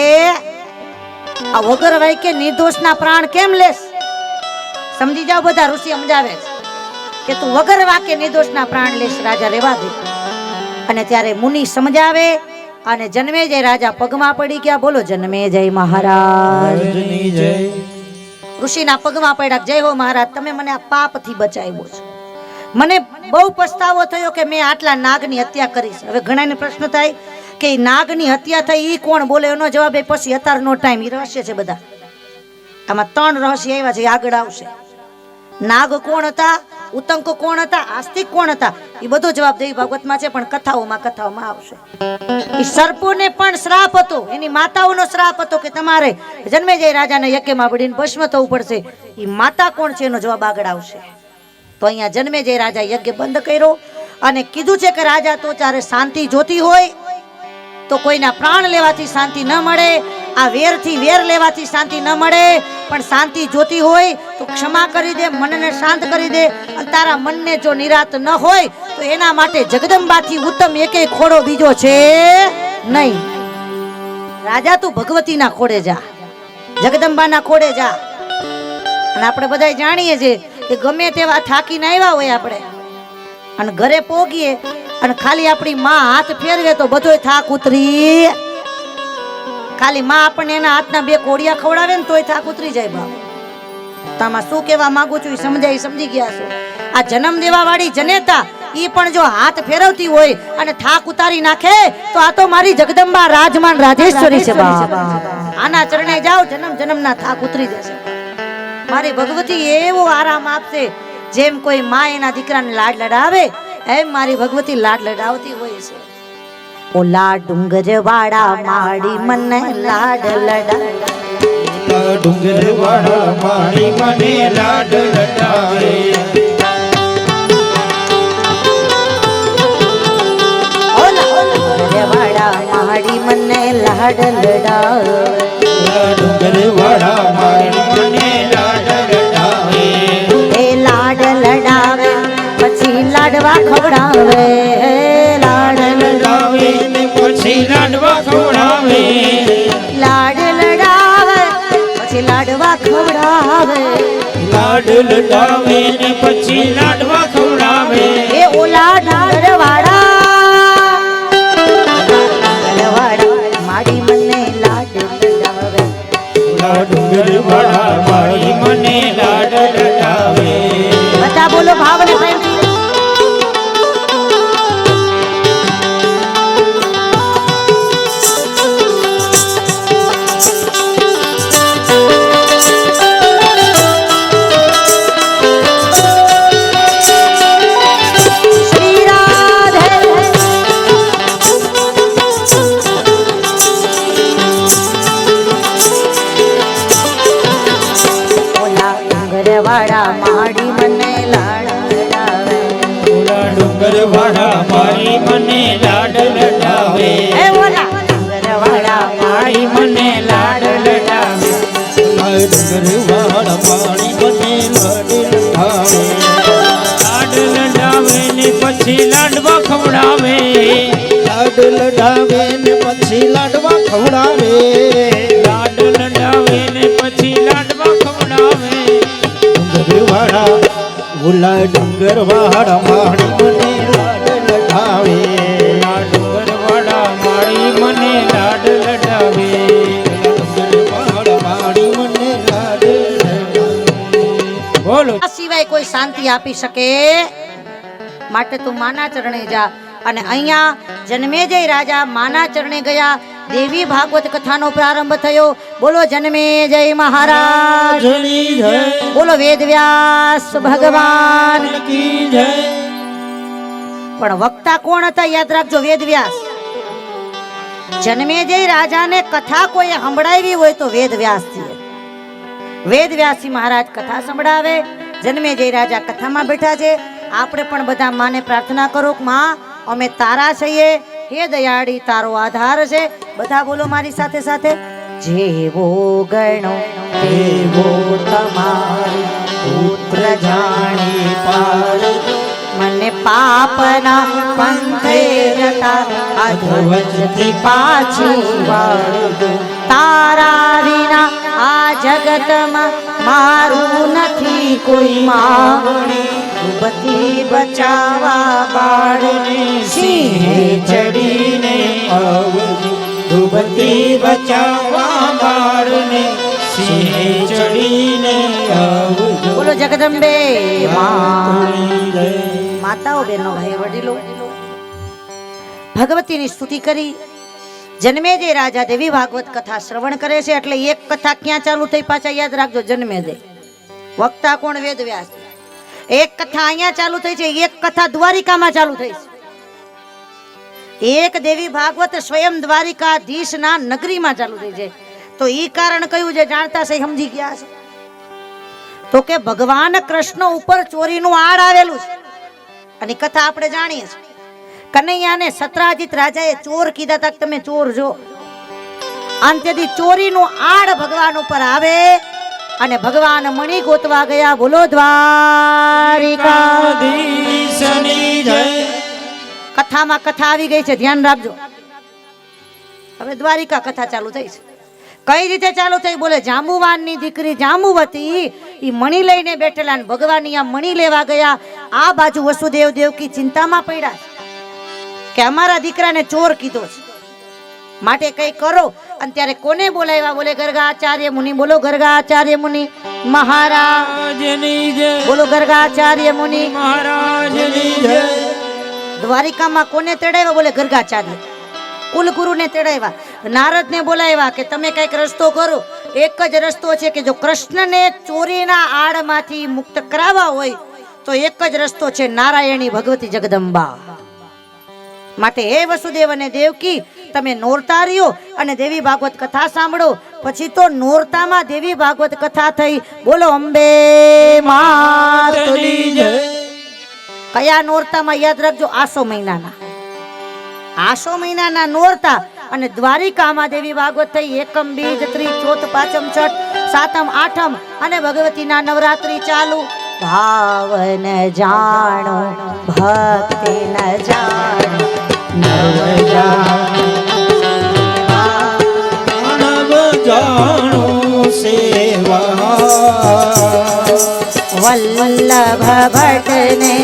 આ વગર વાંકે નિર્દોષના પ્રાણ કેમ લેસ? સમજી જાવ બધા. ઋષિ સમજાવે છે કે તું વગર વાંકે નિર્દોષના પ્રાણ લેસ, રાજા રેવા દે. અને ત્યારે મુનિ સમજાવે અને જન્મેજય રાજા પગમાં પડી ગયા. બોલો જન્મેજય મહારાજ. ઋષિના પગમાં પડ્યા, જય હો મહારાજ, તમે મને આ પાપથી બચાવ્યો છો. મને બહુ પસ્તાવો થયો કે મેં આટલા નાગની હત્યા કરી છે. હવે ઘણાને પ્રશ્ન થાય કે નાગની હત્યા થઈ ઈ કોણ? બોલે એનો જવાબ એ પછી, અત્યારનો ટાઈમ. ઈ રહસ્ય છે બધા. આમાં 3 રહસ્ય આવ્યા છે, આગળ આવશે. નાગ કોણ હતા, ઉતંક કોણ હતા, આસ્તિક કોણ હતા, એ બધો જવાબ દેવી ભાગવતમાં છે. પણ કથાઓમાં આવશે. એ સર્પોને પણ શ્રાપ હતો, એની માતાઓનો શ્રાપ હતો કે તમારે જન્મેજય રાજાને યજ્ઞમાં પડીને ભસ્મ થવું પડશે. એ માતા કોણ છે એનો જવાબ આગળ આવશે. તો અહીંયા જન્મેજય રાજા યજ્ઞ બંધ કર્યો અને કીધું છે કે રાજા તો ચારે શાંતિ જોતી હોય તો કોઈના પ્રાણ લેવાથી શાંતિ ન મળે, આ વેરથી વેર લેવાથી શાંતિ ન મળે, પણ શાંતિ જોતી હોય તો ક્ષમા કરી દે, મનને શાંત કરી દે. અને તારા મનને જો નિરાત ન હોય તો એના માટે જગદંબાથી ઉત્તમ એકેય ખોડો બીજો છે નહીં. રાજા તું ભગવતીના ખોડે જા, જગદંબાના ખોડે જા. અને આપણે બધા જાણીએ છીએ કે ગમે તેવા થાકીને આવ્યા હોય આપણે અને ઘરે પોગીએ અને ખાલી આપણી માં હાથ ફેરવે તો બધોય થાક ઉતરી. ખાલી માં આપણને એના હાથના 2 કોડિયા ખવડાવે ને તોય થાક ઉતરી જાય. બાપ તામાં શું કહેવા માંગુ છું સમજી ગયા છો. આ જન્મ દેવા વાળી જનેતા ઈ પણ જો હાથ ફેરવતી હોય અને થાક ઉતારી નાખે તો આ તો મારી જગદંબા રાજમાન રાજેશ્વરી છે. બાપ આના ચરણે જાઓ, જન્મના થાક ઉતરી જશે. મારી ભગવતી એવો આરામ આપશે જેમ કોઈ માં એના દીકરાને લાડ લડાવે એમ મારી ભગવતી લાડ લડાવતી હોય છે. ઓલા ડુંગર વાળા માડી મને લાડ લડાવે, ડુંગર વાળા માડી મને લાડ લડાવે. ઓલા ડુંગર વાળા માડી મને લાડ લડાવે, ડુંગર વાળા માડી મને લાડ લડાવે. એ લાડ લડાવે પછી લાડવા ખવડાવે, લાડ લડાવે પછી લાડવા ખવડાવે, લાડ લડાવે પછી લાડવા ખવડાવે, લાડ લડાવે ને પછી લાડવા ખવડાવે. એ ઓલા ડુંગર વાળા માડી મને લાડ લડાવે, ડુંગર વાળા માડી મને લાડ લડાવે. બધા બોલો ભાવને પ્રેમથી. વાળા માડી મને લાડ લડાવે, ઓલા ડુંગર વાળા માડી મને લાડ લડાવે. એ ઓલા ડુંગર વાળા માડી મને લાડ લડાવે, ડુંગર વાળા માડી મને લાડ લડાવે. લાડ લડાવે ને પછી લાડવા ખવડાવે, લાડ લડાવે ને પછી લાડવા ખવડાવે લાડ લડાવે ને પછી લાડવા ખવડાવે ડુંગરવાળા ઓલા ડુંગરવાળા માણી મને લાડ લડાવે આ ડુંગરવાળા મારી મને લાડ લડાવે ડુંગરવાળા માણી મને લાડ લડાવે બોલો આ સિવાય કોઈ શાંતિ આપી શકે માટે તું માના ચરણે જા અને અહીંયા જન્મેજય રાજા માના ચરણે ગયા દેવી ભાગવત કથાનો પ્રારંભ થયો બોલો જન્મેજય મહારાજ જની જય બોલો વેદવ્યાસ ભગવાન કી જય પણ વક્તા કોણ હતા યાદ રાખજો વેદવ્યાસ જન્મેજય રાજાને કથા કોઈ સંભળાવી હોય તો વેદવ્યાસજી વેદવ્યાસજી મહારાજ કથા સંભળાવે જન્મેજય રાજા કથામાં બેઠા છે આપણે પણ બધા માને પ્રાર્થના કરો કે માં અમે તારા છીએ હે દયાળી તારો આધાર છે બધા બોલો મારી સાથે સાથે જેવો ગણો તેવો તમારો પુત્ર જાણી પાડજો મને પાપના પંથે જતા અધવચથી પાછી વાળજો તારા વિના આ જગતમાં મારું નથી કોઈ માગણી ડૂબતી બચાવવા બાળને સિંહે ચડીને આવજો ડૂબતી બચાવવા બાળને સિંહે ચડીને આવજો બોલો જગદંબે માં કી જય માતાઓ બહેનો ભાઈ વડીલો ભગવતીની સ્તુતિ કરી જન્મેજય રાજા દેવી ભાગવત કથા શ્રવણ કરે છે એટલે એક કથા ક્યાં ચાલુ થઈ પાછા યાદ રાખજો જન્મેજય વક્તા કોણ વેદવ્યાસ એક કથા અહીંયા ચાલુ થઈ છે એક કથા દ્વારિકામાં ચાલુ થઈ છે એક દેવી ભાગવત સ્વયં દ્વારિકાધીશના નગરીમાં ચાલુ થઈ છે તો ઈ કારણ કયું છે જાણતા છે સમજી ગયા છે તો કે ભગવાન કૃષ્ણ ઉપર ચોરીનું આડ આવેલું છે અને કથા આપણે જાણીએ છીએ કનૈયાને સત્રાજીત રાજાએ ચોર કીધા હતા કે તમે ચોર જો અંત્યથી ચોરીનું આડ ભગવાન ઉપર આવે અને ભગવાન મણી ગોતવા ગયા બોલો દ્વારિકાધીશની જય કથામાં કથા આવી ગઈ છે ધ્યાન રાખજો હવે દ્વારિકા કથા ચાલુ થઈ છે કઈ રીતે ચાલુ થઈ બોલે જાંબુવાનની દીકરી જાંબુવતી ઈ મણી લઈને બેઠેલા ને ભગવાન આ મણી લેવા ગયા આ બાજુ વસુદેવ દેવકી ચિંતામાં પડ્યા કે અમારા દીકરાને ચોર કીધો છે માટે કઈ કરો અને ત્યારે કોને બોલાવ્યા બોલે ગર્ગાચાર્ય મુનિ બોલો ગર્ગાચાર્ય મુનિ મહારાજની જય બોલો ગર્ગાચાર્ય મુનિ મહારાજની જય દ્વારિકામાં કોને તેડાવ્યા બોલે ગર્ગાચાર્ય કુલગુરુને તેડાવ્યા નારદને બોલાવ્યા કે તમે કઈક રસ્તો કરો એક જ રસ્તો છે કે જો કૃષ્ણને ચોરીના આડમાંથી મુક્ત કરાવવા હોય તો એક જ રસ્તો છે નારાયણી ભગવતી જગદંબા માટે હે વસુદેવ અને દેવકી તમે નોરતા રહ્યો અને દેવી ભાગવત કથા સાંભળો પછી તો નોરતામાં દેવી ભાગવત કથા થઈ બોલો અંબે માતની જય કયા નોરતામાં યાદ રાખજો આસો મહિનાના નોરતા અને દ્વારિકામાં દેવી ભાગવત થઈ એકમ બીજ ત્રી ચોથ પાંચમ છઠ સાતમ આઠમ અને ભગવતીના નવરાત્રી ચાલુ ભાવન જાણો ભક્તિ ન જાણો નવ જાણો સેવા વલ્લભ ભટ્ટને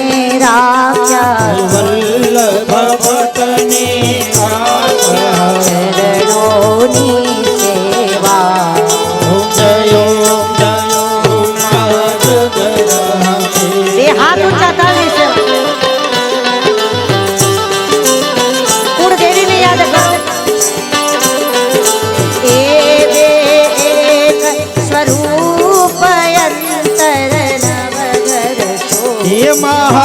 રાખ્યા વલ્લભ ભટ્ટને ચરણોની સેવા જયો બે હાથ ઊંચા તાળી છે કુળદેવીને યાદ કરો એ બે એક સ્વરૂપ અંતર નવઘર હે મહા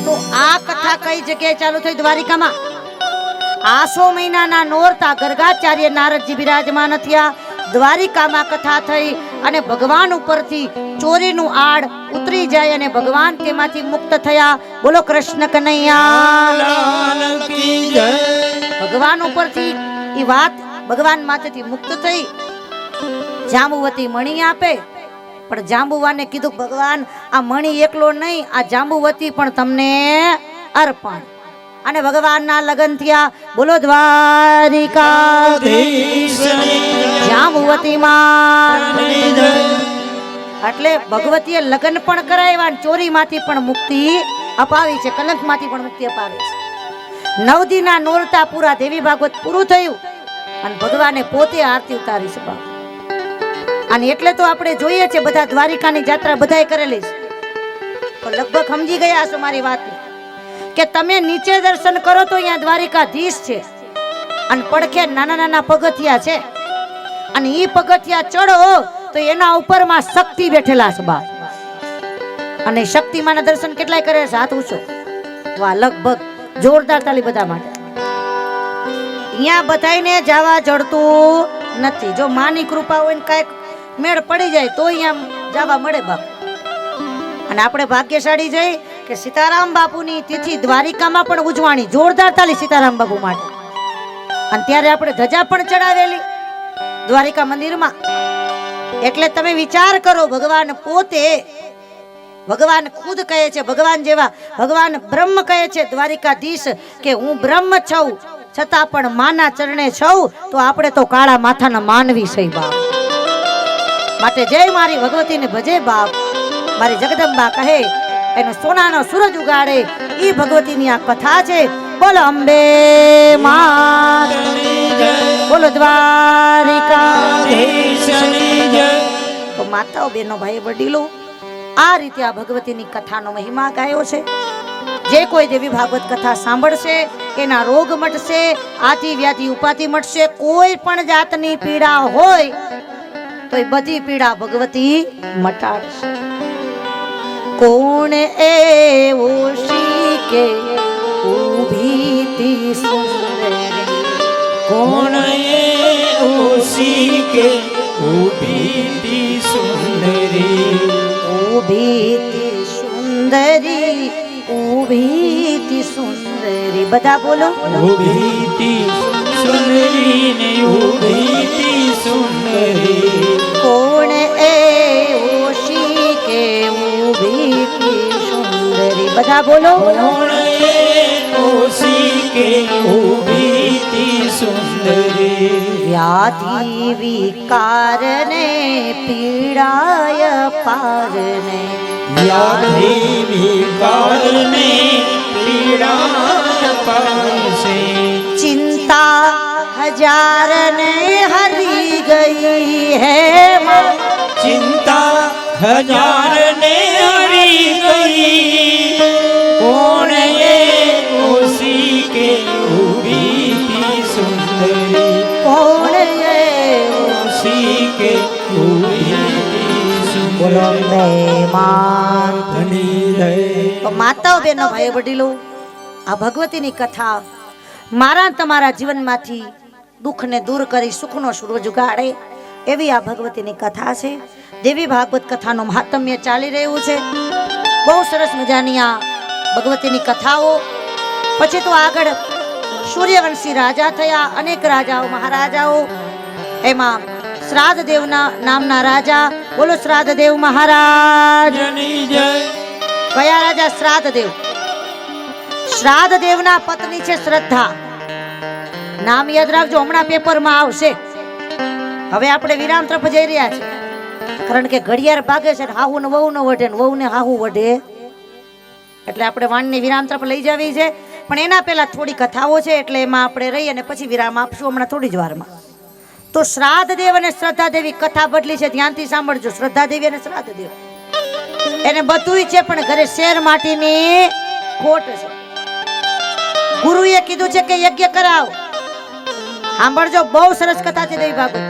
તો આ કથા કઈ જગ્યાએ ચાલુ થઈ? દ્વારિકામાં. આસો મહિનાના નોરતા ગર્ગાચાર્ય નારદજી બિરાજમાન થયા. દ્વારિકામાં કથા થઈ અને ભગવાન ઉપરથી ચોરીનું આડ ઉતરી જાય અને ભગવાન તેમાંથી મુક્ત થયા. બોલો કૃષ્ણ કનૈયા. ભગવાન ઉપરથી ઈ વાત ભગવાન માથેથી મુક્ત થઈ. જાંબુવતી મણી આપે, પણ જાંબુવાને કીધું ભગવાન આ મણી એકલો નહીં, આ જાંબુવતી પણ તમને અર્પણ. અને ભગવાનના લગ્ન થયા. બોલો દ્વારિકાધીશ જાંબુવતી માં. એટલે ભગવતીએ લગ્ન પણ કરાવ્યા, ચોરીમાંથી પણ મુક્તિ અપાવી છે, કલંકમાંથી પણ મુક્તિ અપાવી છે. 9 દીના નોરતા પૂરા, દેવી ભાગવત પૂરું થયું અને ભગવાને પોતે આરતી ઉતારી છે બાપ. અને એટલે તો આપણે જોઈએ છે બધા દ્વારિકાની યાત્રા બધાએ કરેલી છે, તો લગભગ સમજી ગયા છો મારી વાત કે તમે નીચે દર્શન કરો તો અહીંયા દ્વારિકાધીશ છે અને પડખે નાના નાના પગથિયા છે, અને ઈ પગથિયા ચડો તો એના ઉપરમાં શક્તિ બેઠેલા છે બા. અને શક્તિમાના દર્શન કેટલાય કરે છે? હાથ ઊંચો. વાહ, લગભગ જોરદાર તાલી બધા માટે. અહીંયા બધાઈને જવા જડતું નથી. જો માની કૃપા હોય ને કાંઈક મેળ પડી જાય તો અહીંયા જવા મળે બાપ. અને આપણે ભાગ્યશાળી જઈ કે સીતારામ બાપુની તિથિ દ્વારિકામાં પણ ઉજવાણી. જોરદાર તાલી સીતારામ બાપુ માટે. અને ત્યારે આપણે ધજા પણ ચડાવેલી દ્વારિકા મંદિરમાં. એટલે તમે વિચાર કરો, ભગવાન પોતે, ભગવાન ખુદ કહે છે, ભગવાન જેવા ભગવાન બ્રહ્મ કહે છે દ્વારિકાધીશ કે હું બ્રહ્મ છું છતાં પણ માના ચરણે છું. તો આપણે તો કાળા માથાના માનવી છે બાપ. માટે જય મારી ભગવતીને ભજે બાપ. મારી જગદંબા કહે એનો સોનાનો સૂરજ ઉગાડે, ઈ ભગવતીની આ કથા છે. બોલો અંબે માત, બોલો દ્વારિકાધીશની જય. તો માતાઓ, બહેનો, ભાઈ, વડીલો, આ રીતે આ ભગવતીની કથાનો મહિમા ગાયો છે. જે કોઈ દેવી ભાગવત કથા સાંભળશે એના રોગ મટશે, આદિ વ્યાધિ ઉપાધિ મટશે. કોઈ પણ જાતની પીડા હોય તો એ બધી પીડા ભગવતી મટાડશે. કોણ એવો શીખે ઊભી તી સુંદરી, કોણ એવો શીખે ઊભી તી સુંદરી, ઊભી તી સુંદરી, ઊભી તી સુંદરી. બધા બોલો. ઊભી તી સુંદરી ને ઊભી તી સુંદરી. કોણ એવો શીખે ઊભી તી સુંદરી. બધા બોલો. કોણ એવો શીખે ઊભી તી સુંદરી. વ્યાધિ વિકારને પીડાય પારને, વ્યાધિ વિકારને પીડા પારશે. ચિંતા હજારને હરી ગઈ હે માં. ચિંતા હજારને હરી ગઈ. કોણ એવો શીખે ઊભી તી સુંદરી. કોણ એવો શીખે ઊભી તી બોલો સુંદરી. અંબે માં. ધની રે. તો માતાઓ, બહેનો, ભાઈ, વડીલો, આ ભગવતીની કથા મારા તમારા જીવનમાંથી દુઃખને દૂર કરી સુખનો સૂરજ ઉગાડે એવી આ ભગવતીની કથા છે. દેવી ભાગવત કથાનો મહાત્મ્ય ચાલી રહ્યું છે. બહુ સરસ મજાની આ ભગવતીની કથાઓ. પછી તો આગળ સૂર્યવંશી રાજા થયા, અનેક રાજાઓ, મહારાજાઓ. એમાં શ્રાદ્ધદેવના નામના રાજા. બોલો શ્રાદ્ધદેવ મહારાજ. કયા રાજા? શ્રાદ્ધદેવ. શ્રાદ્ધદેવના પત્ની છે શ્રદ્ધા. નામ યાદ રાખજો, હમણાં પેપરમાં આવશે. હવે આપણે વિરામ તરફ જઈ રહ્યા છે, કારણ કે ઘડિયાળ ભાગે છે. હાહુ ને વહુ ન વઢે, વહુ ને હાહુ વઢે, એટલે આપણે વાણને વિરામ તરફ લઈ જવી છે. પણ એના પહેલા થોડી કથાઓ છે, એટલે એમાં આપણે રહી અને પછી વિરામ આપશું હમણાં થોડી જ વારમાં. તો શ્રાદ્ધદેવ અને શ્રદ્ધાદેવી કથા બદલી છે, ધ્યાનથી સાંભળજો. શ્રદ્ધાદેવી અને શ્રાદ્ધદેવ એને બધું છે, પણ ઘરે શેર માટીની ખોટ છે. ગુરુએ કીધું છે કે યજ્ઞ કરાવો. સાંભળજો, બહુ સરસ કથા છે દેવી ભાગવત.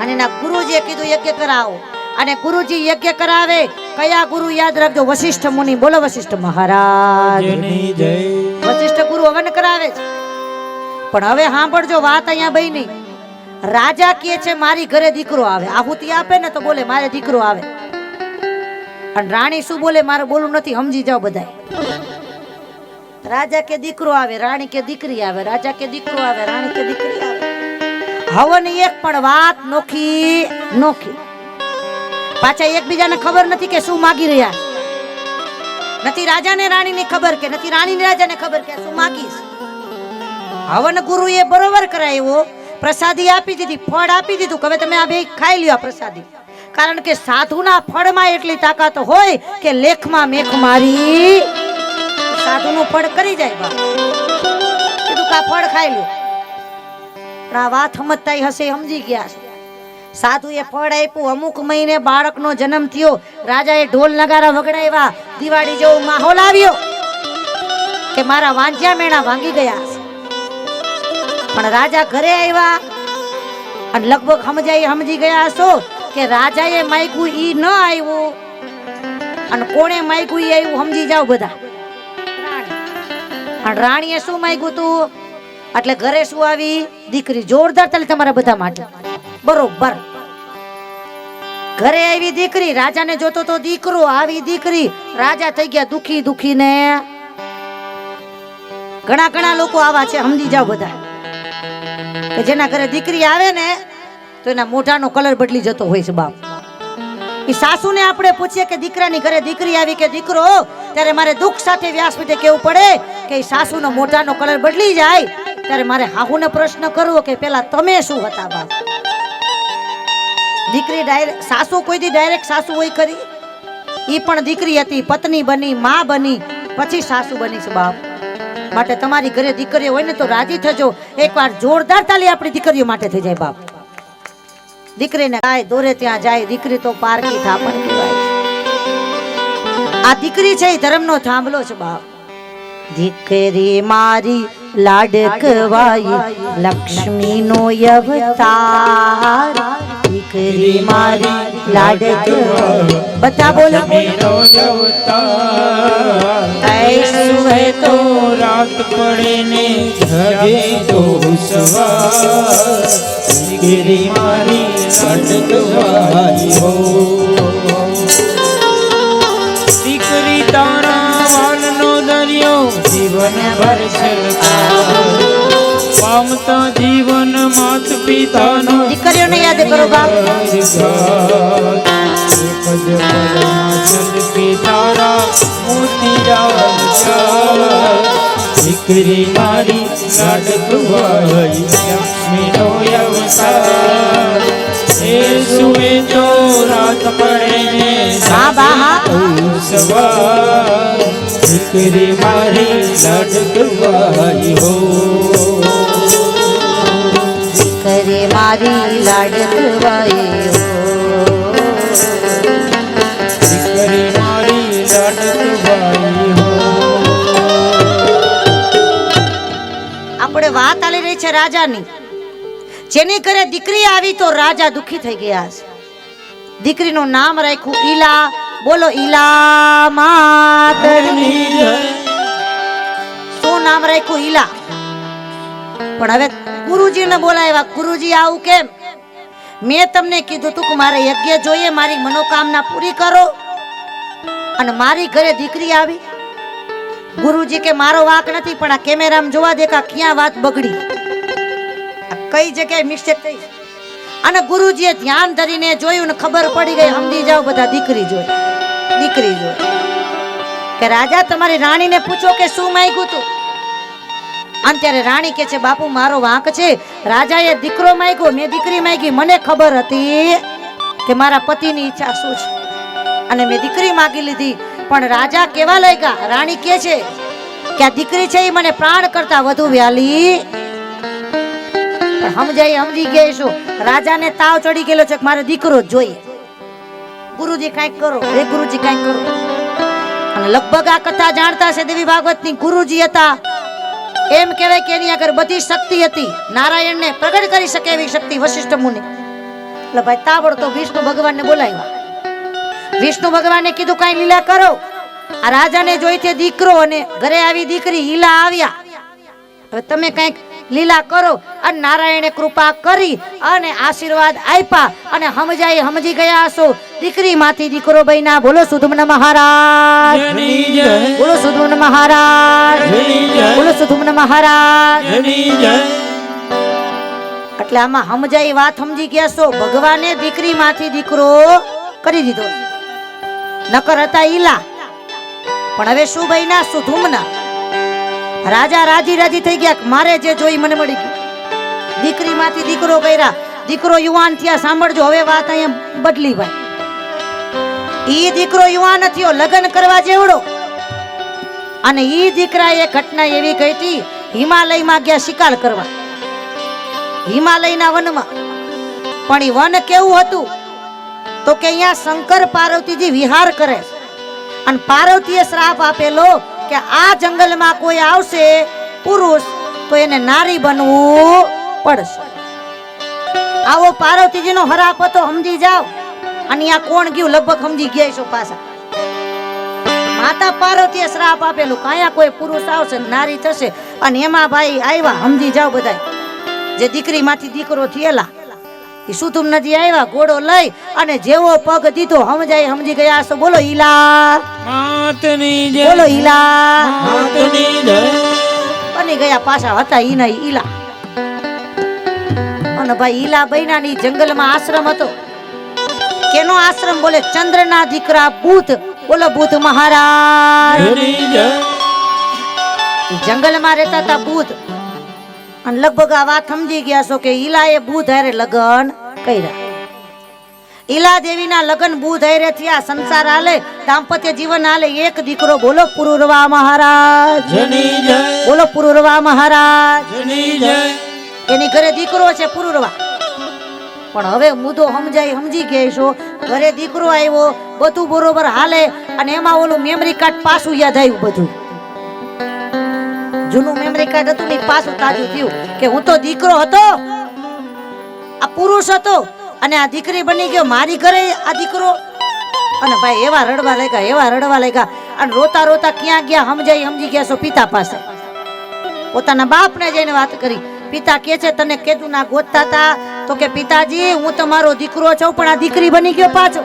અને એના ગુરુજીએ કીધું યજ્ઞ કરાવો, અને ગુરુજી યજ્ઞ કરાવે. કયા ગુરુ યાદ રાખજો? વશિષ્ઠ મુનિ. બોલો વશિષ્ઠ મહારાજ. જેની જય વશિષ્ઠ ગુરુ હવન કરાવે છે. પણ હવે સાંભળજો વાત અહીંયા બની. રાજા કહે છે મારી ઘરે દીકરો આવે. આહુતિ આપે ને તો બોલે મારે દીકરો આવે. અને રાણી શું બોલે? મારે બોલવું નથી, સમજી જાઓ બધા. રાજા કે દીકરો આવે, રાણી કે દીકરી આવે. રાજા કે દીકરો આવે, રાણી કે દીકરી આવે. હવન એક પણ વાત નોખી નોખી. પાછા એકબીજાને ખબર નથી કે શું માગી રહ્યા. નથી રાજાને રાણીની ખબર કે નથી રાણીને રાજાને ખબર કે શું માગીશ. હવન ગુરુએ બરોબર કરાવ્યો. પ્રસાદી આપી દીધી, ફળ આપી દીધું. હવે તમે આ બે ખાઈ લ્યો આ પ્રસાદી. કારણ કે સાધુના ફળમાં એટલી તાકાત હોય કે લેખમાં મેખ મારી સાધુનું ફળ કરી જાય. બા કીધું કા ફળ ખાઈ લ્યો. પણ આ વાત સમજતા હશે, સમજી ગયા છે. સાધુએ ફળ આપ્યું. અમુક મહિને બાળકનો જન્મ થયો. રાજાએ ઢોલ નગારા વગડાવ્યા. દિવાળી જેવો માહોલ આવ્યો કે મારા વાંજ્યા મેણા ભાંગી ગયા છે. પણ રાજા ઘરે આવ્યા અને લગભગ સમજી ગયા હશો કે રાજાએ માગ્યું ઈ ન આવ્યું અને કોણે માગ્યું ઈ આવ્યું. સમજી જાવ બધા. અને રાણીએ શું માગ્યું તું? એટલે ઘરે શું આવી? દીકરી. જોરદાર તાલી તમારા બધા માટે. બરોબર. ઘરે આવી દીકરી. રાજાને જોતો તો દીકરો, આવી દીકરી. રાજા થઈ ગયા દુખી દુખીને. ઘણા લોકો આવા છે, સમજી જાવ બધા, કે જેના ઘરે દીકરી આવે ને તો એના મોઢાનો કલર બદલી જતો હોય છે. બાપ એ સાસુને આપણે પૂછીએ કે દીકરાની ઘરે દીકરી આવી કે દીકરો, ત્યારે મારે દુઃખ સાથે વ્યાસપીઠે કેવું પડે કે સાસુનો મોઢાનો કલર બદલી જાય. ત્યારે મારે હાહુને પ્રશ્ન કરવો કે પેલા તમે શું હતા? બાપ દીકરી ડાયરેક્ટ સાસુ કોઈ દી ડાયરેક્ટ સાસુ હોય ખરી? ઈ પણ દીકરી હતી, પત્ની બની, માં બની, પછી સાસુ બની છે. બાપ માટે તમારી ઘરે દીકરીઓ હોય ને તો રાજી થજો. એકવાર જોરદાર તાલી આપણી દીકરીઓ માટે થઈ જાય. બાપ દીકરીને કાય દોરે ત્યાં જાય. દીકરી તો પારકી થાપણ કહેવાય. આ દીકરી છે એ ધર્મનો થાંભલો છે. બાપ દીકરી મારી લાડકવાઈ, લક્ષ્મીનો અવતાર. દીકરી મારી લાડકવાઈ. બધા બોલો. સુવે તો રાત પડે ને જગે તો સવાર. દીકરી મારી લાડકવાઈ હો. દીકરી તારા વાલનો દરિયો જીવન ભર છલકાય. પામતા જીવન માત પિતાનો દીકરીઓને યાદ કરો. બાપ દીકરી મારી લાડકવાઈ, લક્ષ્મીનો અવતાર. એ સુવે તો રાત પડે ને સવાર. દીકરી મારી લાડકવાઈ હો. દીકરી મારી લાડકવાઈ હો. દીકરી મારી લાડકવાઈ હો. આપણે વાત આલી રહી છે રાજાની. જેની ઘરે દીકરી આવી તો રાજા દુખી થઈ ગયા છે. દીકરીનું નામ રાખ્યું ઈલા. બોલો ઈલા માતની જય. શું નામ રાખ્યું? ઈલા. પણ હવે ગુરુજીને બોલાવ્યા. ગુરુજી આવું કેમ? મેં તમને કીધું તું કે મારે યજ્ઞ જોઈએ, મારી મનોકામના પૂરી કરો, અને મારી ઘરે દીકરી આવી. ગુરુજી કે મારો વાક નથી, પણ આ કેમેરામાં જોવા દેખા ક્યાં વાત બગડી, કઈ જગ્યાએ મિસ્ટેક થઈ. અને ગુરુજીએ ધ્યાન ધરીને જોયું ને ખબર પડી ગઈ. સમજી જાવ બધા. દીકરી જોઈ. દીકરી જોઈ કે રાજા તમારી રાણીને પૂછો કે શું માંગ્યું તું. અને ત્યારે રાણી કે છે બાપુ મારો વાંક છે. રાજાએ દીકરો માંગ્યો, મેં દીકરી માંગી. મને ખબર હતી કે મારા પતિની ઈચ્છા શું છે અને મેં દીકરી માંગી લીધી. પણ રાજા કેવા લાગ્યા? રાણી કે છે કે આ દીકરી છે એ મને પ્રાણ કરતા વધુ વ્યાલી. પણ સમજી ગયા છો. રાજાને તાવ ચડી ગયેલો છે કે મારે દીકરો જ જોઈએ. ગુરુજી કાંઈક કરો, હે ગુરુજી કાંઈક કરો. અને લગભગ આ કથા જાણતા છે દેવી ભાગવતની. ગુરુજી હતા એમ કહેવાય કે એની આગળ બધી શક્તિ હતી. નારાયણને પ્રગટ કરી શકે એવી શક્તિ વશિષ્ઠ મુનિ. એટલે ભાઈ તાબડતો વિષ્ણુ ભગવાનને બોલાવ્યા. વિષ્ણુ ભગવાને કીધું કઈ લીલા કરો. આ રાજાને જોઈતે દીકરો અને ઘરે આવી દીકરી હીલા આવ્યા. હવે તમે કઈક લીલા કરો. અને નારાયણે કૃપા કરી અને આશીર્વાદ આપ્યા અને સમજી ગયા હશો. દીકરી માંથી દીકરો બન્યા. બોલો સુધુમ્ન મહારાજ, બોલો સુધુમ્ન મહારાજ, બોલો સુધુમ્ન મહારાજ. એટલે આમાં સમજાઈ વાત સમજી ગયા છો. ભગવાને દીકરી માંથી દીકરો કરી દીધો. નકર હતા ઈલા, પણ હવે શું બન્યા? સુધુમ્ન. રાજા રાજી થઈ ગયા. મારે જે જોઈ મને મળી ગયું. દીકરી માંથી દીકરો કર્યા. દીકરો યુવાન થયા. સાંભળજો હવે વાત અહીંયા બદલી ભાઈ. ઈ દીકરો યુવાન થયો, લગ્ન કરવા જેવડો. અને ઈ દીકરા એ ઘટના એવી કહી હતી, હિમાલયમાં ગયા શિકાર કરવા, હિમાલયના વનમાં. પણ ઈ વન કેવું હતું તો કે અહીંયા શંકર પાર્વતીજી વિહાર કરે. અને પાર્વતીએ શ્રાપ આપેલો કે આ જંગલમાં કોઈ આવશે પુરુષ તો એને નારી બનવું પડશે. આવો પાર્વતીજીનો હરાપ હતો, સમજી જાવ. અને આ કોણ ગયું? લગભગ સમજી ગયા છો પાછા. માતા પાર્વતીએ શ્રાપ આપેલું કાયા કોઈ પુરુષ આવશે નારી થશે. અને એમાં ભાઈ આવ્યા, સમજી જાવ બધા. જે દીકરી માંથી દીકરો થયેલા એ સુધુમ્નજી આવ્યા ઘોડો લઈ અને જેવો પગ દીધો સમજી ગયા છો. બોલો ઈલા, બોલો ઈલા. બની ગયા પાછા હતા ઈ નહીં ઈલા. અને ભાઈ ઈલા બૈનાની જંગલમાં આશ્રમ હતો. કેનો આશ્રમ? બોલે ચંદ્રના દીકરા બુધ. બોલો બુધ મહારાજ. જંગલમાં રહેતા હતા બુધ. અને લગભગ આ વાત સમજી ગયા છો કે ઈલાએ બુધ હારે લગ્ન કર્યા. ઈલા દેવીના લગ્ન બુધ હારે થયા. સંસાર હાલે, દાંપત્ય જીવન હાલે. એક દીકરો. બોલો પુરુરવા મહારાજ, બોલો પુરુરવા મહારાજ. એની ઘરે દીકરો છે પુરુરવા. પણ હવે મુદ્દો સમજી ગયા છો. ઘરે દીકરો આવ્યો, બધું બરોબર હાલે. અને એમાં ઓલું મેમરી કાર્ડ પાછું યાદ આવ્યું. બધું જૂનું મેમરી કાર્ડ હતું ને પાછું તાજું થયું કે હું તો દીકરો હતો, આ પુરુષ હતો અને આ દીકરી બની ગયો મારી ઘરે આ દીકરો. અને ભાઈ એવા રડવા લાગ્યા. અને રોતા રોતા ક્યાં ગયા? સમજી ગયા છો પિતા પાસે. પોતાના બાપને જઈને વાત કરી. પિતા કે છે તને કેદું ના ગોતતા હતા? તો કે પિતાજી હું તમારો દીકરો છું, પણ આ દીકરી બની ગયો પાછો.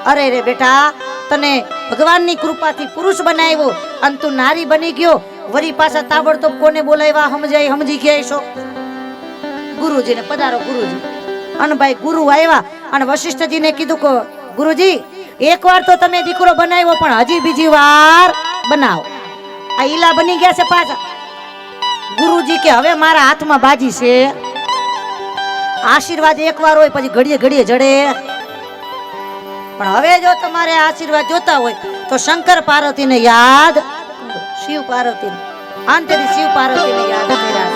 અરે રે બેટા, તને ભગવાનની કૃપાથી પુરુષ બનાવ્યો અને તું નારી બની ગયો. વરી પાછા તાબડતોબ કોને બોલાવ્યા? સમજી ગયા છો ગુરુજીને. પધારો ગુરુજી. અને ભાઈ ગુરુ આવ્યા અને વશિષ્ઠજીને કીધું કે ગુરુજી એકવાર તો તમે દીકરો બનાવ્યો, પણ હજી બીજી વાર બનાવો. આ ઈલા બની ગયા છે પાછા. ગુરુજી કે હવે મારા હાથમાં બાજી છે. આશીર્વાદ એકવાર હોય પછી ઘડીએ ઘડીએ જડે. પણ હવે જો તમારે આશીર્વાદ જોતા હોય તો શંકર પાર્વતીને યાદ, શિવ પાર્વતીને, અંતરી શિવ પાર્વતીને યાદ કર્યા.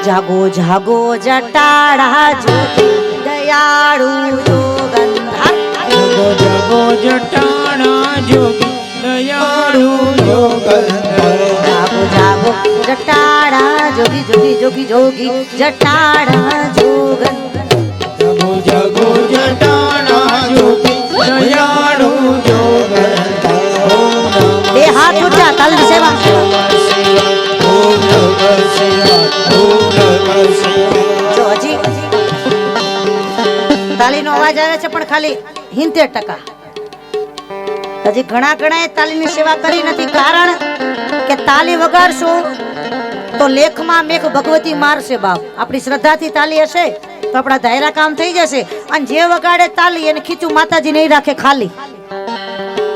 જાગો જાગો જટાડા જ્યોતિ દયાળુ જોગંધર. જાગો જાગો જટાડા જ્યોતિ દયાળુ જોગંધર. જાગો જાગો જટાડા જોગી જોગી જોગી જોગી જટાડા જોગંધર. જાગો જાગો જટાડા જ્યોતિ દયાળુ જોગંધર. બે હાથ ઊંચા, તાલની સેવા. જો હજી તાલીનો અવાજ આવે છે પણ ખાલી 70%. હજી ઘણા તાલીની સેવા કરી નથી. કારણ કે તાલી વગાડશો તો લેખમાં મેઘ ભગવતી મારશે બાપ. આપણી શ્રદ્ધાથી તાલી હશે તો આપણા ધાયરા કામ થઈ જશે. અને જે વગાડે તાલી એને ખીચું માતાજી નહીં રાખે ખાલી.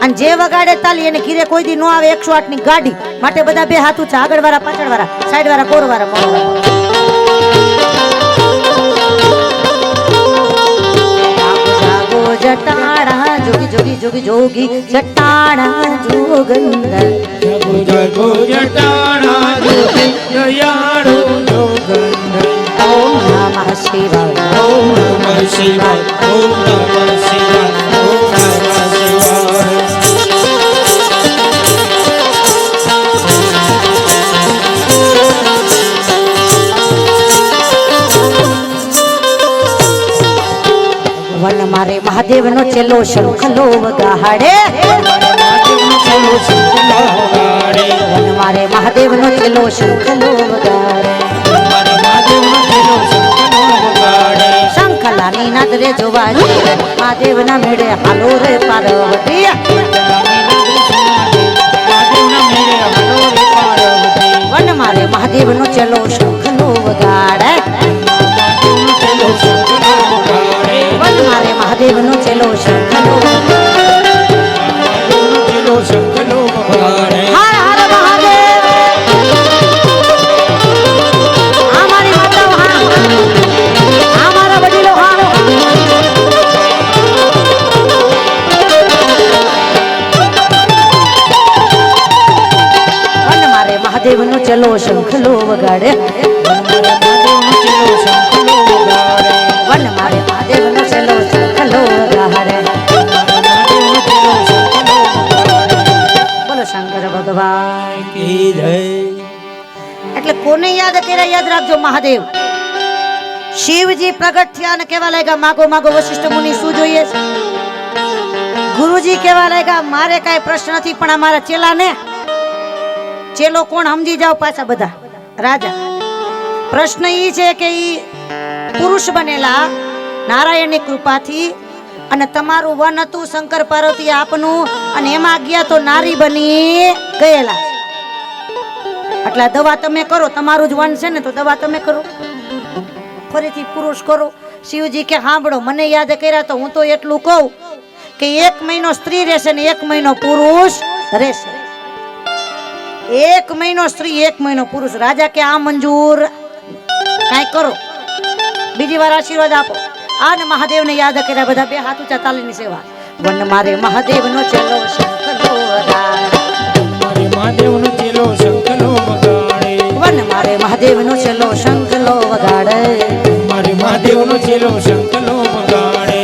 અને જે વગાડે તાલી એને ઘીરે કોઈ દી ન આવે 108 ની ગાડી. માટે બધા બે હાથ ઊંચા, આગળ વાળા, પાછળ વાળા, સાઈડ વાળા, કોર વાળા. જાગો જટાડા જોગી જોગી જોગી જોગી જટાડા જોગંધર. જાગો જાગો જટાડા જ્યોતિ દયાળુ જોગંધર. ઓમ નમઃ શિવાય, ઓમ નમઃ શિવાય, ઓમ નમઃ શિવાય, ઓમ નમઃ શિવાય. વન મારે મહાદેવ મહાદેવનો ચેલો શંખલો વગાડે મહાદેવનો ચેલો શંખલો વગાડે મારે મહાદેવનો ચેલો શંખલો વગાડે મારે મહાદેવનો ચેલો શંખલો વગાડે શંખલાની નાદરે જોવા જઈએ મહાદેવના મેળે હાલો રે પાર્વતી મહાદેવના મેળે હાલો રે પાર્વતી વન મારે મહાદેવનો ચેલો શંખલો વગાડે મહાદેવનો ચેલો શંખલો વગાડે વન મારે મહાદેવનો ચેલો શંખલો મહાદેવનો ચેલો શંખલો વગાડે હર હર મહાદેવ આ મારી માતાઓ હારો આ મારા વડીલો હારો વન મારે મહાદેવનો ચેલો શંખલો વગાડે મહાદેવનો ચેલો શંખલો વગાડે વન મારે મહાદેવનો ચેલો શંખલો વગાડે મહાદેવનો ચેલો શંખલો વગાડે બોલો શંકર ભગવાન કી જય એટલે કોને યાદ કર્યા યાદ રાખજો મહાદેવ શિવજી પ્રગટ થયા અને કેવા લાગ્યા માગો માગો વશિષ્ઠ મુનિ શું જોઈએ છે ગુરુજી કેવા લાગ્યા મારે કાંઈ પ્રશ્ન નથી પણ અમારા ચેલાને ચેલો કોણ સમજી જાવ પાછા બધા રાજા પ્રશ્ન ઈ છે કે ઈ પુરુષ બનેલા નારાયણની કૃપાથી અને તમારું વન હતું શંકર પાર્વતી આપનું અને એમાં ગયા તો નારી બની ગયેલા એટલે દવા તમે કરો તમારું જ વન છે ને તો દવા તમે કરો ફરીથી પુરુષ કરો શિવજી કે સાંભળો મને યાદ કર્યા તો હું તો એટલું કહું કે 1 મહિનો સ્ત્રી રહેશે ને 1 મહિનો પુરુષ રહેશે 1 મહિનો સ્ત્રી 1 મહિનો પુરુષ રાજા કે આ મંજૂર કાંઈ કરો બીજી વાર આશીર્વાદ આપો આને મહાદેવને યાદ કર્યા બધા બે હાથ ઊંચા તાલીની સેવા વન મારે મહાદેવનો ચેલો શંખલો વગાડે મારે મહાદેવનો ચેલો શંખલો વગાડે વન મારે મહાદેવનો ચેલો શંખલો વગાડે મારે મહાદેવનો ચેલો શંખલો વગાડે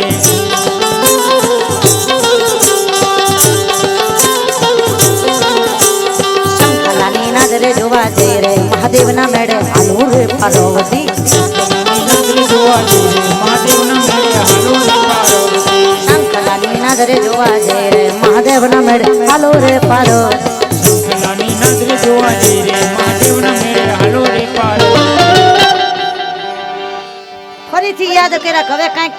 શંખલાની નાદરે જોવા જઈ રે મહાદેવના મેળે હાલો રે પાર્વતી નગરી જોવા જઈએ મહાદેવના મેળે હાલો રે પાર્વતી શંખલાની નાદરે જોવા જઈ રે મહાદેવના મેળે હાલો રે પાર્વતી શંખલાની નગરી જોવા જઈએ મહાદેવના મેળે હાલો રે પાર્વતી ફરીથી યાદ કર્યા કે હવે કાંઈક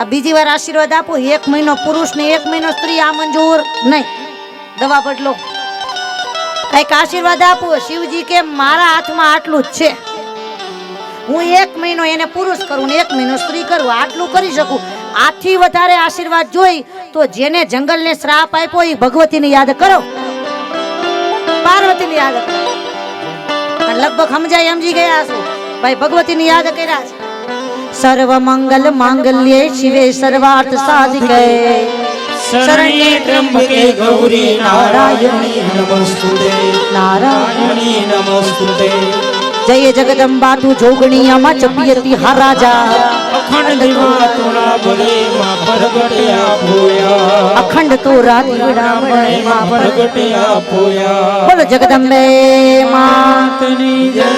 આ બીજી વાર આશીર્વાદ આપો 1 મહિનો પુરુષ ને 1 મહિનો સ્ત્રી આ મંજૂર નહીં દવા બદલો કઈક આશીર્વાદ આપો શિવજી કે મારા હાથમાં આટલું જ છે હું 1 મહિનો એને પુરુષ કરું ને 1 મહિનો સ્ત્રી કરું આટલું કરી શકું આથી વધારે આશીર્વાદ જોઈ તો જેને જંગલને શ્રાપ આપ્યો એ ભગવતીને યાદ કરો પાર્વતીને યાદ કરો અને લગભગ સમજી ગયા છો ભાઈ ભગવતીને યાદ કર્યા છે સર્વ મંગલ માંગલ્ય શિવે સર્વાર્થ સાધિકે શરણ્યે ત્રંબકે ગૌરી નારાયણી નમસ્તુતે નારાયણી નમસ્તુતે જય જગદંબા તું જોગણીયામાં ચપિયતી હા રાજા અખંડ દીવા તોરા ભલે માં પ્રગટ્યા ભોયા અખંડ તો રાતીડા ભલે માં પ્રગટ્યા ભોયા બોલો જગદંબે માં તની જય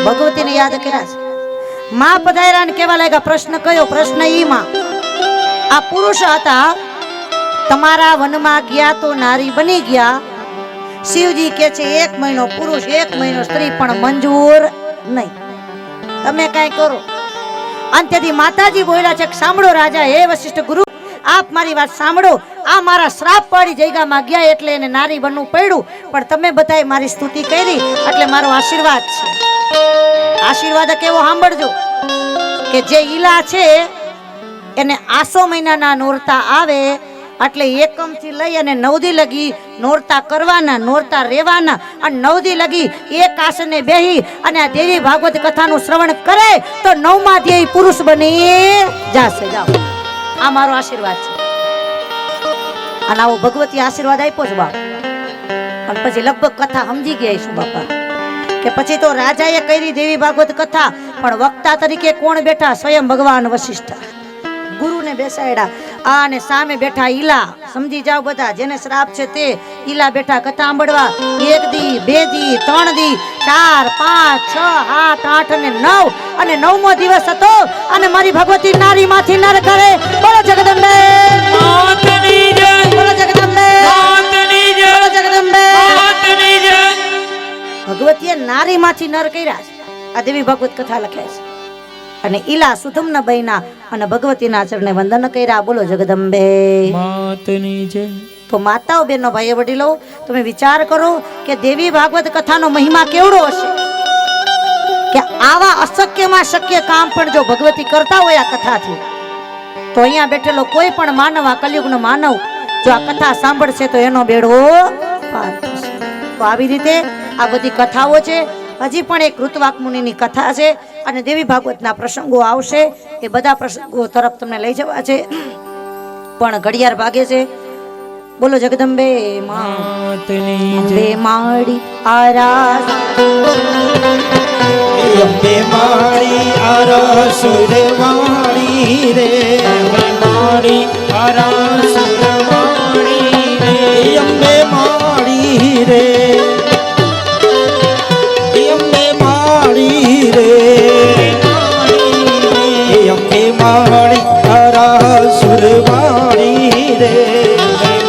ભગવતીને યાદ કર્યા છે માં પધાર્યા ને કેવા લાગ્યા પ્રશ્ન કયો પ્રશ્ન ઈ માં આ પુરુષ હતા તમારા વનમાં ગયા તો નારી બની ગયા શિવજી કે છે 1 મહિનો પુરુષ 1 મહિનો સ્ત્રી પણ મંજૂર નહીં તમે કાંઈ કરો અંતેથી માતાજી બોલ્યા છે કે સાંભળો રાજા હે વશિષ્ઠ ગુરુ આપ મારી વાત સાંભળો આ મારા શ્રાપ પડી જગ્યામાં ગયા એટલે એને નારી બનવું પડ્યું પણ તમે બધાએ મારી સ્તુતિ કરી એટલે મારો આશીર્વાદ છે આશીર્વાદ કેવો સાંભળજો કે જે ઈલા છે એને આસો મહિનાના નોરતા આવે એટલે એકમ થી લઈ અને 9 દી લગી નોરતા કરવાના નોરતા રહેવાના અને 9 દી લગી એક આસને બેહી અને આ દેવી ભાગવત કથાનું શ્રવણ કરે તો 9મા દી પુરુષ બની જાશે જાઓ આ મારો આશીર્વાદ છે અને આવો ભગવતી આશીર્વાદ આપ્યો છે બાપ અને પછી લગભગ કથા સમજી ગયા છું બાપા કે પછી તો રાજાએ કરી દેવી ભાગવત કથા પણ વક્તા તરીકે કોણ બેઠા સ્વયં ભગવાન વશિષ્ઠ ગુરુને બેસાડ્યા અને સામે બેઠા ઈલા સમજી જાઓ બધા જેને શ્રાપ છે તે ઈલા બેઠા કથા સાંભળવા 1 દી 2 દી 3 દી 4 5 6 7 8 અને 9 અને 9મો દિવસ હતો અને મારી ભગવતી નારી માંથી નર કરે. બોલો જગદંબે માતની જય, બોલો જગદંબે માતની જય, બોલો જગદંબે. માતની જય. ભગવતીએ નારી માંથી નર કર્યા છે. આ દેવી ભાગવત કથા લખે છે અને ઈલા સુધમના બૈના અને ભગવતીના ચરણે વંદન કર્યા. બોલો જગદંબે માતની જય. તો માતાઓ બહેનો ભાઈઓ વડીલો તમે વિચાર કરો કે દેવી ભાગવત કથાનો મહિમા કેવડો હશે કે આવા અશક્યમાં શક્ય કામ પણ જો ભગવતી કરતા હોય આ કથાથી તો અહીંયા બેઠેલો કોઈ પણ માનવ આ કલયુગનો માનવ જો આ કથા સાંભળશે તો એનો બેડો પાર થશે. તો આવી રીતે આ બધી કથાઓ છે. હજી પણ એક ઋતવાક મુનિની કથા છે અને દેવી ભાગવતના પ્રસંગો આવશે. એ બધા પ્રસંગો તરફ તમને લઈ જવા છે પણ ઘડિયાળ ભાગે છે. બોલો જગદંબે માતની અંબે માડી આરાસ અંબે મારી આરસુરવાણી રે, મારી આરાસુરવાણી રે, અંબે મારી રે, અંબે મારી રે, અંબે મારી આરસુરવાણી રે,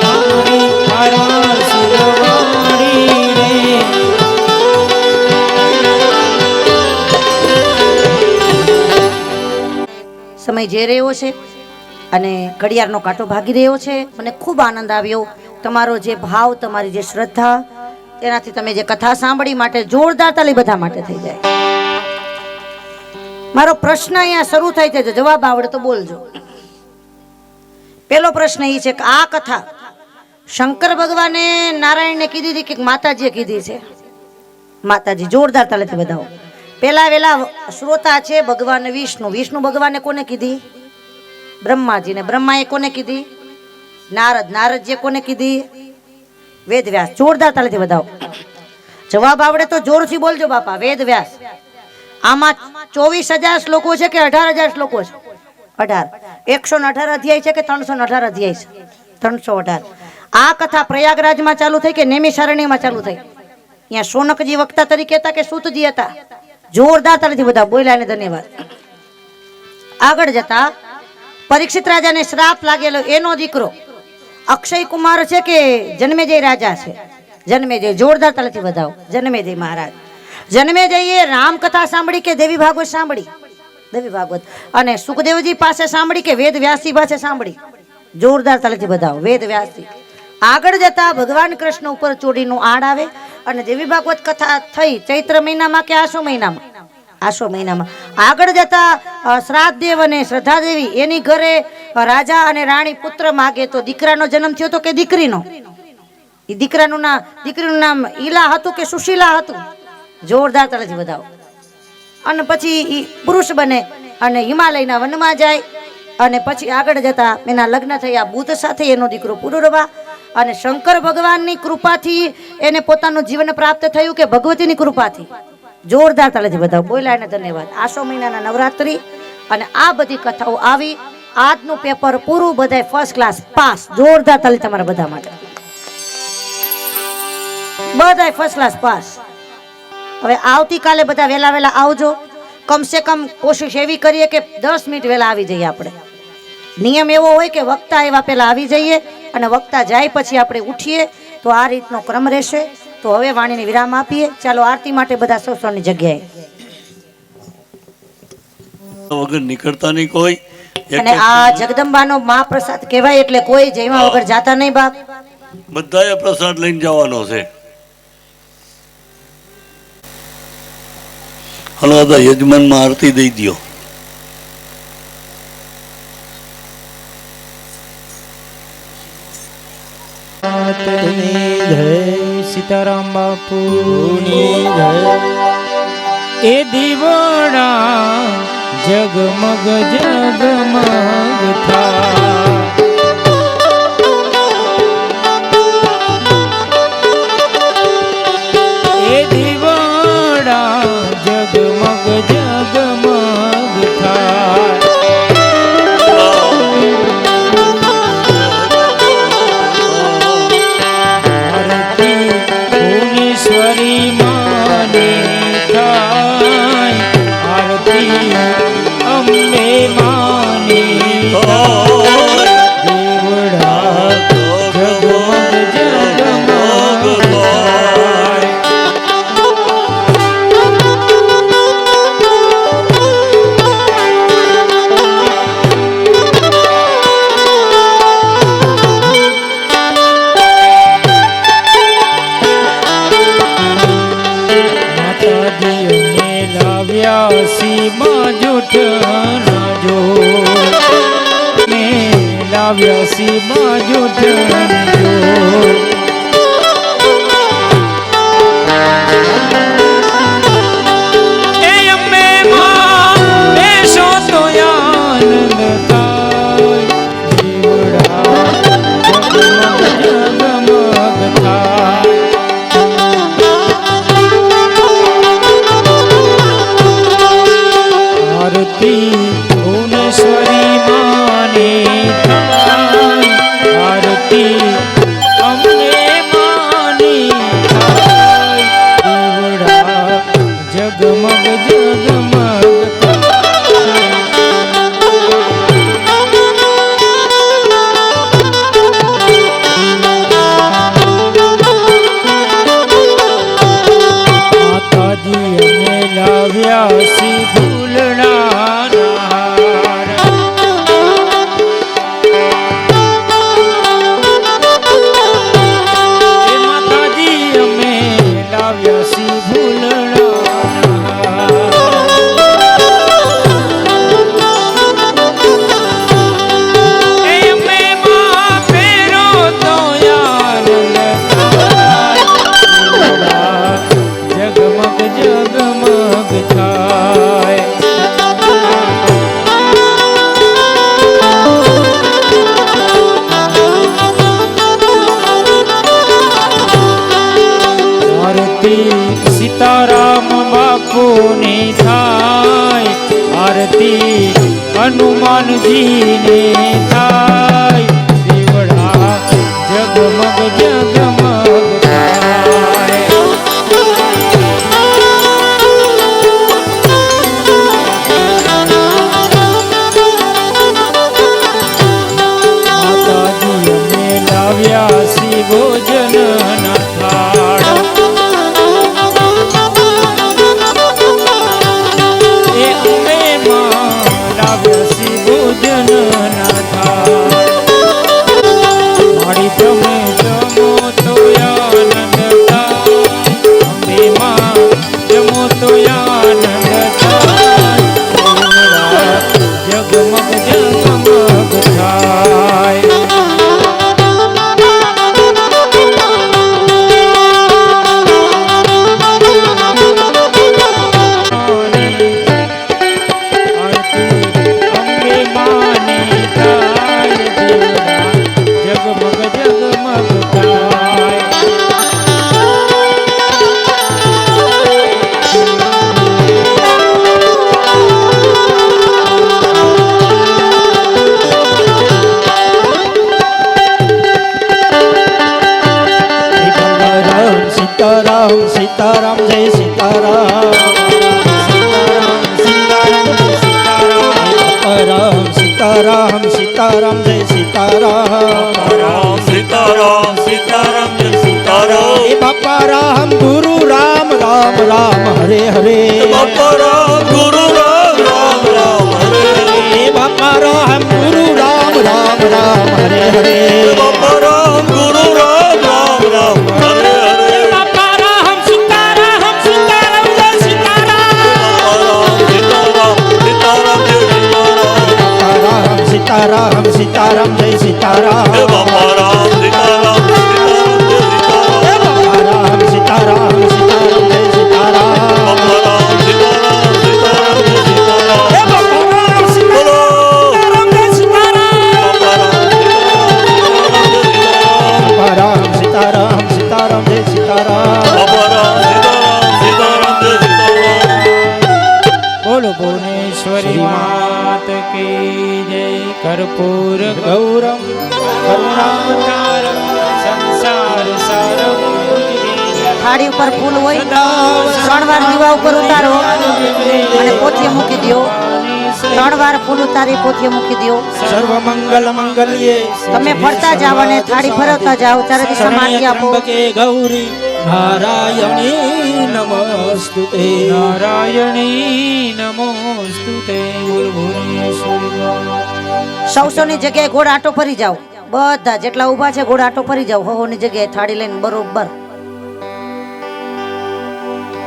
મારી આરાસુરવાણી રે. સમય જઈ રહ્યો છે અને ઘડિયાળનો કાંટો ભાગી રહ્યો છે. મને ખૂબ આનંદ આવ્યો. તમારો જે ભાવ તમારી જે શ્રદ્ધા તેનાથી તમે જે કથા સાંભળી માટે જોરદાર તાલી બધા માટે થઈ જાય. મારો પ્રશ્ન અહીંયા શરૂ થાય છે. જો જવાબ આવડે તો બોલજો. પેલો પ્રશ્ન એ છે કે આ કથા શંકર ભગવાને નારાયણને કીધી હતી કે માતાજીએ કીધી છે? માતાજી. જોરદાર તાલીથી બધાઓ. પેલા વેલા શ્રોતા છે ભગવાન વિષ્ણુ. વિષ્ણુ ભગવાને કોને કીધી? બ્રહ્માજીને. બ્રહ્માએ કોને કીધી? નારદ. નારદજીએ કોને કીધી? વેદવ્યાસ. જોરદાર તાલીથી બધાઓ. જવાબ આવડે તો જોરથી બોલજો બાપા. વેદવ્યાસ. આમાં 24,000 શ્લોકો છે કે 18,000 શ્લોકો છે? 18. 118 અધ્યાય છે કે 318 અધ્યાય છે? 318. આ કથા પ્રયાગરાજમાં ચાલુ થઈ કે નૈમિષારણ્યમાં ચાલુ થઈ? અહીંયા સોનકજી વક્તા તરીકે હતા કે સૂતજી હતા? જોરદાર તાલીથી બધા બોલ્યા ને ધન્યવાદ. આગળ જતા પરીક્ષિત રાજાને શ્રાપ લાગેલો એનો દીકરો અક્ષય કુમાર છે કે જન્મેજય રાજા છે? જન્મેજય. જોરદાર તાલીથી બધાઓ. જન્મેજય મહારાજ. જન્મેજયે રામકથા સાંભળી કે દેવી ભાગવત સાંભળી? દેવી ભાગવત. અને સુખદેવજી પાસે સાંભળી કે વેદ વ્યાસજી પાસે સાંભળી? જોરદાર તાલીથી બધાઓ. વેદ વ્યાસજી. આગળ જતા ભગવાન કૃષ્ણ ઉપર ચોરીનું આડ આવે અને દેવી ભાગવત કથા થઈ ચૈત્ર મહિનામાં કે આસો મહિનામાં? આસો મહિનામાં. આગળ જતા શ્રાદ્ધદેવ અને શ્રદ્ધાદેવી એની ઘરે રાજા અને રાણી પુત્ર માગે તો દીકરાનો જન્મ થયો તો કે દીકરીનો? એ દીકરીનું નામ ઈલા હતું કે સુશીલા હતું? જોરદાર તાલીથી બધાઓ. અને પછી ઈ પુરુષ બને અને હિમાલયના વનમાં જાય અને પછી આગળ જતા એના લગ્ન થયા બુદ્ધ સાથે. એનો દીકરો પુરુરવા. અને શંકર ભગવાનની કૃપાથી એને પોતાનું જીવન પ્રાપ્ત થયું કે ભગવતીની કૃપાથી? જોરદાર તાલીથી બધા બોલ્યા ને ધન્યવાદ. આસો મહિનાના નવરાત્રી અને આ બધી કથાઓ આવી. આજનું પેપર પૂરું. બધાય ફર્સ્ટ ક્લાસ પાસ. જોરદાર તાલી તમારા બધા માટે. બધાય ફર્સ્ટ ક્લાસ પાસ. હવે આવતીકાલે બધા વહેલા વહેલા આવજો. કમસે કમ કોશિશ એવી કરીએ કે 10 મિનિટ વહેલા આવી જઈએ આપણે. નિયમ એવો હોય કે વક્તા એવા પહેલા આવી જઈએ અને વક્તા જાય પછી આપણે ઉઠીએ. તો આ રીતનો ક્રમ રહેશે. તો હવે વાણીને વિરામ આપીએ. ચાલો આરતી માટે બધા સૌની જગ્યાએ. વગર નીકળતા નહીં કોઈ. અને આ જગદંબાનો મહાપ્રસાદ કહેવાય એટલે કોઈ જયમાં વગર જાતા નહીં બાપ. બધાએ પ્રસાદ લઈને જવાનો છે. હલો દાદા યજમાનમાં આરતી દઈ દો. સીતારામ બાપુની જય. એ દીવડા જગમગ જગમગ થા. એ દીવડા જગમગ જગમગ થા. લાવ્યા બાજુ ઠણજો સીતારામ બાપુની થાય આરતી હનુમાનજી ને થાય દીવડા જગમગ જગમગ થાય માતાજી અમે લાવ્યા સી ભોજન ના થાળ સીતારામ જય સીતારામ સીતારામ સીતારામ જય સીતારામ સીતારામ સીતારામ જય સીતારામ એ બાપા રામ ગુરુ રામ રામ રામ હરે હરે બાપા રામ ગુરુ રામ રામ રામ હરે હરે એ બાપા રામ ગુરુ રામ રામ રામ હરે હરે બાપા રામ ગુરુ રામ રામ રામ હરે હરે બાપા રામ સીતારામ સીતારામ જય સીતારામ સીતારામ સીતારામ જય સીતારામ બાપા રામ સીતારામ સીતારામ જય સીતારામ બાપા રામ સીતારામ સીતારામ જય સીતારામ બાપા રામ સીતારામ સીતારામ જય સીતારામ બાપા રામ સીતારામ સીતારામ જય સીતારામ બોલો ભુવનેશ્વરી માત કી જય કર્પૂર ગૌરમ કરુણાતારમ સંસાર સારમ થાળી ઉપર ફૂલ હોય 3 વાર દીવા ઉપર ઉતારો અને પોથીએ મૂકી દો 3 વાર ફૂલ ઉતારી પોથીએ મૂકી દો સર્વ મંગલ મંગલ્યે તમે ફરતા જાવ અને થાળી ફરવતા જાવ ત્યારે દિશામાં આરતી આપો ત્રંબકે ગૌરી નારાયણી નમસ્તુતે નારાયણી નમોસ્તુતે બોલ ભુવનેશ્વરી સૌની જગ્યાએ ઘોડ આટો ફરી જાવ બધા જેટલા ઊભા છે ઘોડ આટો ફરી જાવ હોની જગ્યાએ થાળી લઈને બરોબર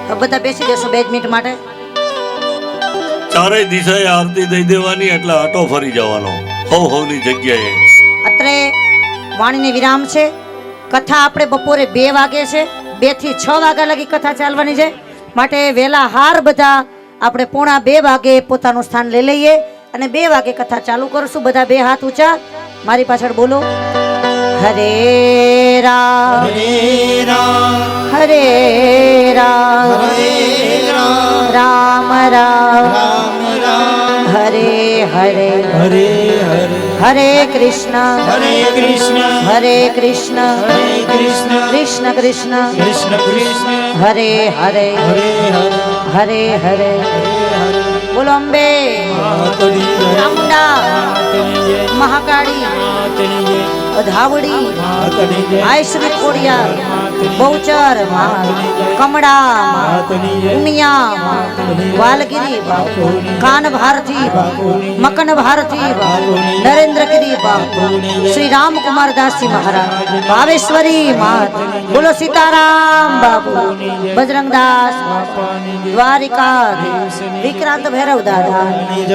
હવે બધા બેસી જશો 2 મિનિટ માટે ચારેય દિશાએ આરતી દઈ દેવાની એટલે આટો ફરી જવાનો હવ હવની જગ્યાએ અત્રે વાણીને વિરામ છે. કથા આપણે બપોરે 2 વાગે છે, 2 થી 6 વાગ્યા લગી કથા ચાલવાની છે. માટે વહેલા હાર બધા આપણે 1:45 વાગે પોતાનું સ્થાન લઈ લઈએ અને 2 વાગે કથા ચાલુ કરશું. બધા 2 હાથ ઊંચા મારી પાછળ બોલો. હરે રામ હરે રામ હરે રામ હરે રામ રામ રામ રામ રામ હરે હરે હરે હરે હરે કૃષ્ણ હરે કૃષ્ણ હરે કૃષ્ણ હરે કૃષ્ણ કૃષ્ણ કૃષ્ણ કૃષ્ણ કૃષ્ણ હરે હરે હરે હરે હરે હરે બોલો અંબે માતની જય ચામુંડા માતની જય મહાકાળી માતની જય અધાવડી માતની જય આયશ્રી ખોડિયાર બહુચર કમળા માતની જય ઉમિયા વાલગીરી કાન ભારતી મકન ભારતી નરેન્દ્રગીરી શ્રી રામકુમાર દાસજી મહારાજ ભાવેશ્વરી માત બોલો સીતારામ બાબુ બજરંગદાસ દ્વારિકા વિક્રાંત ભૈરવ દાદા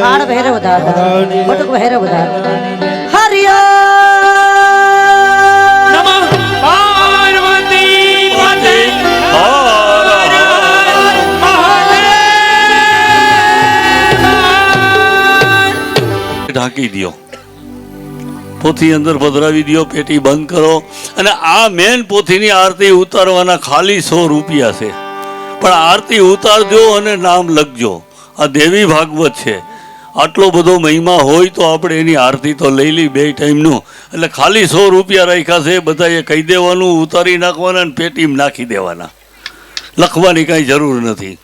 કાળ ભૈરવ દાદા બટુક ભૈરવ દાદા હરિયો નમઃ પાર્વતી પતે ઢાંકી દો, પોથી અંદર પધરાવી દો, પેટી બંધ કરો. અને આ મેન પોથીની આરતી ઉતારવાના ખાલી 100 રૂપિયા છે. પણ આરતી ઉતારજો અને નામ લખજો. આ દેવી ભાગવત છે. આટલો બધો મહિમા હોય તો આપણે એની આરતી તો લઈ લઈ 2 ટાઈમનું. એટલે ખાલી 100 રૂપિયા રાખ્યા છે. બધાએ કહી દેવાનું, ઉતારી નાખવાના અને પેટીમાં નાખી દેવાના. લખવાની કાંઈ જરૂર નથી.